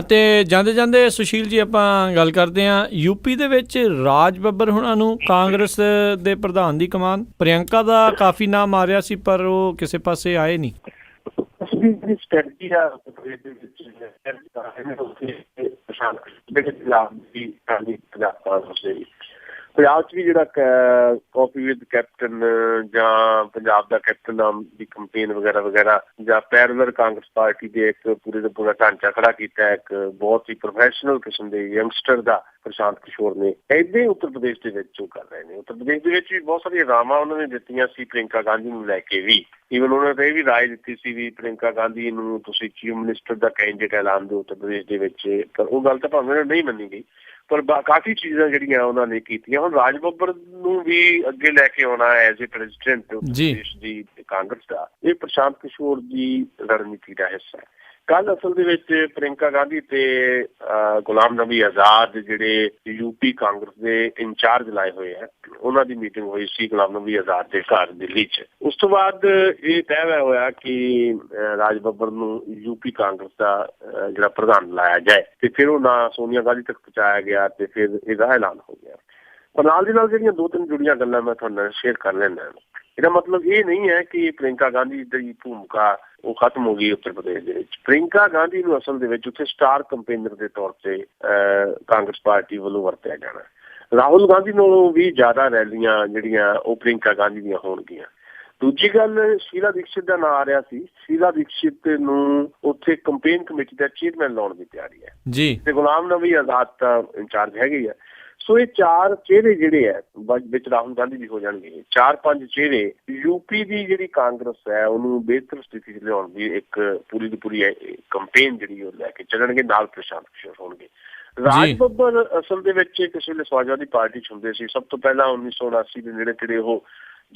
ਤੇ ਜਾਂਦੇ ਸੁਸ਼ੀਲ ਜੀ ਆਪਾਂ ਗੱਲ ਕਰਦੇ ਹਾਂ ਯੂਪੀ ਦੇ ਵਿੱਚ ਰਾਜ ਬੱਬਰ ਹੁਣਾਂ ਨੂੰ ਕਾਂਗਰਸ ਦੇ ਪ੍ਰਧਾਨ ਦੀ ਕਮਾਨ। ਪ੍ਰਿਯੰਕਾ ਦਾ ਕਾਫੀ ਨਾਮ ਆ ਰਿਹਾ ਸੀ ਪਰ ਉਹ ਕਿਸੇ ਪਾਸੇ ਆਏ ਨਹੀਂ। ਜਿਹੜੀ ਸਟ੍ਰੈਟਜੀ ਆ ਪੰਜਾਬ 'ਚ ਵੀ ਜਿਹੜਾ ਕਾਫੀ ਵਿਦ ਕੈਪਟਨ ਜਾਂ ਪੰਜਾਬ ਦਾ ਕੈਪਟਨ ਨਾਮ ਦੀ ਕੰਪੇਨ ਵਗੈਰਾ ਜਾਂ ਪੈਰਲਰ ਕਾਂਗਰਸ ਪਾਰਟੀ ਦੇ ਇੱਕ ਪੂਰੇ ਦਾ ਪੂਰਾ ਢਾਂਚਾ ਖੜਾ ਕੀਤਾ ਇੱਕ ਬਹੁਤ ਹੀ ਪ੍ਰੋਫੈਸ਼ਨਲ ਕਿਸਮ ਦੇ ਯੰਗਸਟਰ ਦਾ ਪ੍ਰਸ਼ਾਂਤ ਕਿਸ਼ੋਰ ਨੇ। ਏਦਾਂ ਹੀ ਉੱਤਰ ਪ੍ਰਦੇਸ਼ ਦੇ ਵਿੱਚ ਉਹ ਕਰ ਰਹੇ ਨੇ। ਉੱਤਰ ਪ੍ਰਦੇਸ਼ ਦੇ ਵਿੱਚ ਵੀ ਬਹੁਤ ਸਾਰੀਆਂ ਰਾਵਾਂ ਉਹਨਾਂ ਨੇ ਦਿੱਤੀਆਂ ਸੀ ਪ੍ਰਿਯੰਕਾ ਗਾਂਧੀ ਨੂੰ ਲੈ ਕੇ ਵੀ। ਈਵਨ ਉਹਨਾਂ ਨੇ ਇਹ ਵੀ ਰਾਏ ਦਿੱਤੀ ਸੀ ਵੀ ਪ੍ਰਿਯੰਕਾ ਗਾਂਧੀ ਨੂੰ ਤੁਸੀਂ ਚੀਫ ਮਿਨਿਸਟਰ ਦਾ ਕੈਂਡੀਡੇਟ ਐਲਾਨ ਦਿਓ ਉੱਤਰ ਪ੍ਰਦੇਸ਼ ਦੇ ਵਿੱਚ। ਪਰ ਉਹ ਗੱਲ ਤਾਂ ਭਾਵੇਂ ਨਹੀਂ ਮੰਨੀ ਗਈ, ਪਰ ਕਾਫੀ ਚੀਜ਼ਾਂ ਜਿਹੜੀਆਂ ਉਹਨਾਂ ਨੇ ਕੀਤੀਆਂ। ਹੁਣ ਰਾਜ ਬੱਬਰ ਨੂੰ ਵੀ ਅੱਗੇ ਲੈ ਕੇ ਆਉਣਾ as a president Uttar Pradesh ਦੀ ਕਾਂਗਰਸ ਦਾ, ਇਹ ਪ੍ਰਸ਼ਾਂਤ ਕਿਸ਼ੋਰ ਦੀ ਰਣਨੀਤੀ ਦਾ ਹਿੱਸਾ ਹੈ। ਕੱਲ ਅਸਲ ਦੇ ਵਿੱਚ ਪ੍ਰਿਯੰਕਾ ਗਾਂਧੀ ਤੇ ਗੁਲਾਮ ਨਬੀ ਆਜ਼ਾਦ ਜਿਹੜੇ ਯੂਪੀ ਕਾਂਗਰਸ ਦੇ ਇੰਚਾਰਜ ਲਾਏ ਹੋਏ ਆ, ਉਹਨਾਂ ਦੀ ਮੀਟਿੰਗ ਹੋਈ ਸੀ ਗੁਲਾਮ ਨਬੀ ਆਜ਼ਾਦ ਦੇ ਘਰ ਦਿੱਲੀ 'ਚ। ਉਸ ਤੋਂ ਬਾਅਦ ਇਹ ਤੈਅ ਹੋਇਆ ਕਿ ਰਾਜ ਬੱਬਰ ਨੂੰ ਯੂਪੀ ਕਾਂਗਰਸ ਦਾ ਜਿਹੜਾ ਪ੍ਰਧਾਨ ਲਾਇਆ ਜਾਏ ਤੇ ਫਿਰ ਉਹ ਨਾਂ ਸੋਨੀਆ ਗਾਂਧੀ ਤੱਕ ਪਹੁੰਚਾਇਆ ਗਿਆ ਤੇ ਫਿਰ ਇਹਦਾ ਐਲਾਨ ਹੋ ਗਿਆ। ਪਰ ਨਾਲ ਦੀ ਨਾਲ ਜਿਹੜੀਆਂ ਦੋ ਤਿੰਨ ਜੁੜੀਆਂ ਗੱਲਾਂ ਮੈਂ ਤੁਹਾਡੇ ਨਾਲ ਸ਼ੇਅਰ ਕਰ ਲੈਂਦਾ। ਇਹਦਾ ਮਤਲਬ ਇਹ ਨਹੀਂ ਹੈ ਕਿ ਪ੍ਰਿਯੰਕਾ ਗਾਂਧੀ ਦੀ ਭੂਮਿਕਾ ਉਹ ਖਤਮ ਹੋ ਗਈ ਉੱਤਰ ਪ੍ਰਦੇਸ਼ ਦੇ ਵਿੱਚ। ਪ੍ਰਿਯੰਕਾ ਗਾਂਧੀ ਨੂੰ ਅਸਲ ਦੇ ਵਿੱਚ ਉੱਥੇ ਸਟਾਰ ਕੰਪੇਨਰ ਦੇ ਤੌਰ ਤੇ ਕਾਂਗਰਸ ਪਾਰਟੀ ਵੱਲੋਂ ਵਰਤਿਆ ਜਾਣਾ। ਰਾਹੁਲ ਗਾਂਧੀ ਨਾਲੋਂ ਵੀ ਜ਼ਿਆਦਾ ਰੈਲੀਆਂ ਜਿਹੜੀਆਂ ਉਹ ਪ੍ਰਿਯੰਕਾ ਗਾਂਧੀ ਦੀਆਂ ਹੋਣਗੀਆਂ। ਦੂਜੀ ਗੱਲ, ਸ਼ੀਲਾ ਦੀਕਸ਼ਿਤ ਦਾ ਨਾਂ ਆ ਰਿਹਾ ਸੀ। ਸ਼ੀਲਾ ਦੀਕਸ਼ਿਤ ਨੂੰ ਉੱਥੇ ਕੰਪੇਨ ਕਮੇਟੀ ਦਾ ਚੇਅਰਮੈਨ ਲਾਉਣ ਦੀ ਤਿਆਰੀ ਹੈ ਜੀ, ਤੇ ਗੁਲਾਮ ਨਬੀ ਆਜ਼ਾਦ ਤਾਂ ਇੰਚਾਰਜ ਹੈਗੇ ਆ। ਸੋ ਇਹ ਚਾਰ ਚਿਹਰੇ ਜਿਹੜੇ ਹੈ ਵਿੱਚ ਰਾਹੁਲ ਗਾਂਧੀ ਵੀ ਹੋ ਜਾਣਗੇ। 4-5 ਚਿਹਰੇ ਯੂਪੀ ਦੀ ਜਿਹੜੀ ਕਾਂਗਰਸ ਹੈ ਉਹਨੂੰ ਬਿਹਤਰ ਸਥਿਤੀ 'ਚ ਲਿਆਉਣ ਦੀ ਇੱਕ ਪੂਰੀ ਦੀ ਪੂਰੀ ਕੰਪੇਨ ਜਿਹੜੀ ਉਹ ਲੈ ਕੇ ਚੱਲਣਗੇ। ਨਾਲ ਪ੍ਰਸ਼ਾਂਤ ਕਿਸ਼ੋਰ ਹੋਣਗੇ। ਰਾਜ ਬੱਬਰ ਅਸਲ ਦੇ ਵਿੱਚ ਕਿਸੇ ਵੇਲੇ ਸਮਾਜਵਾਦੀ ਪਾਰਟੀ 'ਚ ਹੁੰਦੇ ਸੀ। ਸਭ ਤੋਂ ਪਹਿਲਾਂ 1979 ਦੇ ਨੇੜੇ ਉਹ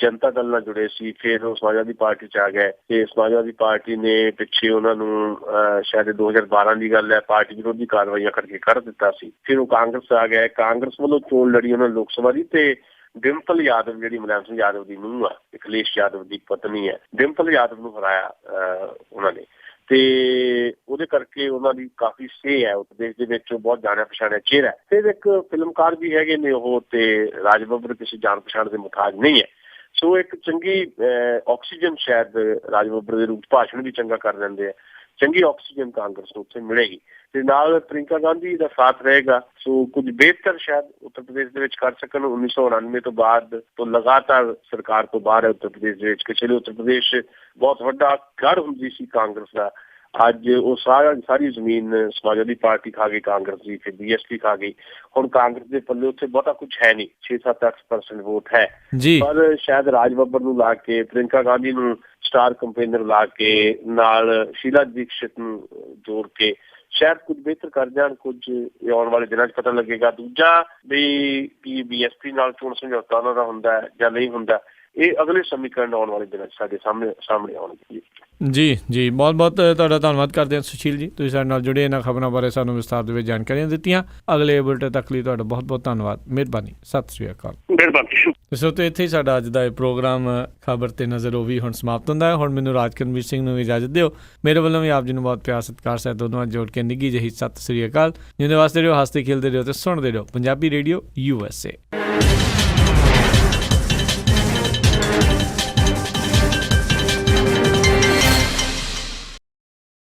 ਜਨਤਾ ਦਲ ਨਾਲ ਜੁੜੇ ਸੀ, ਫਿਰ ਉਹ ਸਮਾਜਵਾਦੀ ਪਾਰਟੀ 'ਚ ਆ ਗਏ ਤੇ ਸਮਾਜਵਾਦੀ ਪਾਰਟੀ ਨੇ ਪਿੱਛੇ ਉਹਨਾਂ ਨੂੰ ਸ਼ਾਇਦ 2012 ਦੀ ਗੱਲ ਹੈ ਪਾਰਟੀ ਵਿਰੋਧੀ ਕਾਰਵਾਈਆਂ ਕਰਕੇ ਕੱਢ ਦਿੱਤਾ ਸੀ। ਫਿਰ ਉਹ ਕਾਂਗਰਸ ਆ ਗਏ। ਕਾਂਗਰਸ ਵੱਲੋਂ ਚੋਣ ਲੜੀ ਉਹਨਾਂ ਲੋਕ ਸਭਾ ਦੀ ਤੇ ਡਿੰਪਲ ਯਾਦਵ ਜਿਹੜੀ ਮੁਲਾਇਮ ਸਿੰਘ ਯਾਦਵ ਦੀ ਨੂੰਹ ਆ, ਅਖਿਲੇਸ਼ ਯਾਦਵ ਦੀ ਪਤਨੀ ਹੈ, ਡਿੰਪਲ ਯਾਦਵ ਨੂੰ ਹਰਾਇਆ ਉਹਨਾਂ ਨੇ ਤੇ ਉਹਦੇ ਕਰਕੇ ਉਹਨਾਂ ਦੀ ਕਾਫੀ ਸੇ ਹੈ ਉੱਤਰ ਪ੍ਰਦੇਸ਼ ਦੇ ਵਿੱਚ। ਉਹ ਬਹੁਤ ਜਾਣਿਆ ਪਛਾਣਿਆ ਚਿਹਰਾ। ਫਿਰ ਇੱਕ ਫਿਲਮਕਾਰ ਵੀ ਹੈਗੇ ਨੇ ਉਹ, ਤੇ ਰਾਜ ਬੱਬਰ ਕਿਸੇ ਜਾਣ ਪਛਾਣ ਦੇ ਮੁਤਾਜ ਨਹੀਂ ਹੈ। ਸੋ ਇੱਕ ਚੰਗੀ ਆਕਸੀਜਨ ਸ਼ਾਇਦ ਰਾਜ ਬੱਬਰ ਦੇ ਰੂਪ ਭਾਸ਼ਣ ਵੀ ਚੰਗਾ ਕਰ ਲੈਂਦੇ ਆ। ਚੰਗੀ ਆਕਸੀਜਨ ਕਾਂਗਰਸ ਨੂੰ ਉੱਥੇ ਮਿਲੇਗੀ ਤੇ ਨਾਲ ਪ੍ਰਿਯੰਕਾ ਗਾਂਧੀ ਦਾ ਸਾਥ ਰਹੇਗਾ। ਸੋ ਕੁਝ ਬਿਹਤਰ ਸ਼ਾਇਦ ਉੱਤਰ ਪ੍ਰਦੇਸ਼ ਦੇ ਵਿੱਚ ਕਰ ਸਕਣ। 1999 ਤੋਂ ਬਾਅਦ ਤੋਂ ਲਗਾਤਾਰ ਸਰਕਾਰ ਤੋਂ ਬਾਹਰ ਹੈ ਉੱਤਰ ਪ੍ਰਦੇਸ਼ ਦੇ ਵਿੱਚ। ਕਿਸੇ ਲਈ ਉੱਤਰ ਪ੍ਰਦੇਸ਼ ਬਹੁਤ ਵੱਡਾ ਗੜ੍ਹ ਹੁੰਦੀ ਸੀ ਕਾਂਗਰਸ ਦਾ। ਅੱਜ ਉਹ ਸਾਰੀ ਜ਼ਮੀਨ ਸਮਾਜਵਾਦੀ ਪਾਰਟੀ ਖਾ ਗਈ ਕਾਂਗਰਸ ਦੀ, ਫਿਰ BSP ਖਾ ਗਈ। ਹੁਣ ਕਾਂਗਰਸ ਦੇ ਪੱਲੇ ਉੱਥੇ ਬਹੁਤਾ ਕੁਝ ਹੈ ਨਹੀਂ, 6-7% ਵੋਟ ਹੈ। ਪਰ ਸ਼ਾਇਦ ਰਾਜ ਬੱਬਰ ਨੂੰ ਲਾ ਕੇ, ਪ੍ਰਿਯੰਕਾ ਗਾਂਧੀ ਨੂੰ ਸਟਾਰ ਕੰਪੇਨਰ ਲਾ ਕੇ, ਨਾਲ ਸ਼ੀਲਾ ਦੀਕਸ਼ਿਤ ਨੂੰ ਜੋੜ ਕੇ ਸ਼ਾਇਦ ਕੁਝ ਬਿਹਤਰ ਕਰ ਜਾਣ। ਕੁਝ ਆਉਣ ਵਾਲੇ ਦਿਨਾਂ 'ਚ ਪਤਾ ਲੱਗੇਗਾ। ਦੂਜਾ ਵੀ ਕੀ BSP ਨਾਲ ਚੋਣ ਸਮਝੌਤਾ ਉਹਨਾਂ ਦਾ ਹੁੰਦਾ ਜਾਂ ਨਹੀਂ ਹੁੰਦਾ, ਇਹ ਅਗਲੇ ਸਮੀਕਰਨ ਆਉਣ ਵਾਲੇ ਦਿਨਾਂ 'ਚ ਸਾਡੇ ਸਾਹਮਣੇ ਆਉਣਗੇ। ਜੀ ਬਹੁਤ ਬਹੁਤ ਤੁਹਾਡਾ ਧੰਨਵਾਦ ਕਰਦੇ ਹਾਂ ਸੁਸ਼ੀਲ ਜੀ, ਤੁਸੀਂ ਸਾਡੇ ਨਾਲ ਜੁੜੇ ਇਹਨਾਂ ਖਬਰਾਂ ਬਾਰੇ ਸਾਨੂੰ ਵਿਸਥਾਰ ਦੇ ਵਿੱਚ ਜਾਣਕਾਰੀਆਂ ਦਿੱਤੀਆਂ। ਅਗਲੇ ਬੁਲੇਟਿਨ ਤੱਕ ਲਈ ਤੁਹਾਡਾ ਬਹੁਤ ਬਹੁਤ ਧੰਨਵਾਦ, ਮਿਹਰਬਾਨੀ, ਸਤਿ ਸ੍ਰੀ ਅਕਾਲ। ਮਿਹਰਬਾਨੀ। ਸੋ ਤੇ ਇੱਥੇ ਹੀ ਸਾਡਾ ਅੱਜ ਦਾ ਇਹ ਪ੍ਰੋਗਰਾਮ ਖਬਰ ਤੇ ਨਜ਼ਰ ਉਹ ਵੀ ਹੁਣ ਸਮਾਪਤ ਹੁੰਦਾ ਹੈ। ਹੁਣ ਮੈਨੂੰ ਰਾਜਕਰਮਵੀਰ ਸਿੰਘ ਨੂੰ ਇਜਾਜ਼ਤ ਦਿਓ। ਮੇਰੇ ਵੱਲੋਂ ਵੀ ਆਪ ਜੀ ਨੂੰ ਬਹੁਤ ਪਿਆਰ ਸਤਿਕਾਰ ਸਹਿਤ ਦੋਨੋਂ ਜੋੜ ਕੇ ਨਿੱਘੀ ਜਿਹੀ ਸਤਿ ਸ੍ਰੀ ਅਕਾਲ। ਜਿਹਦੇ ਵਾਸਤੇ ਰਹੋ, ਹੱਸਦੇ ਖੇਲਦੇ ਰਹੋ ਤੇ ਸੁਣਦੇ ਰਹੋ ਪੰਜਾਬੀ ਰੇਡੀਓ USA।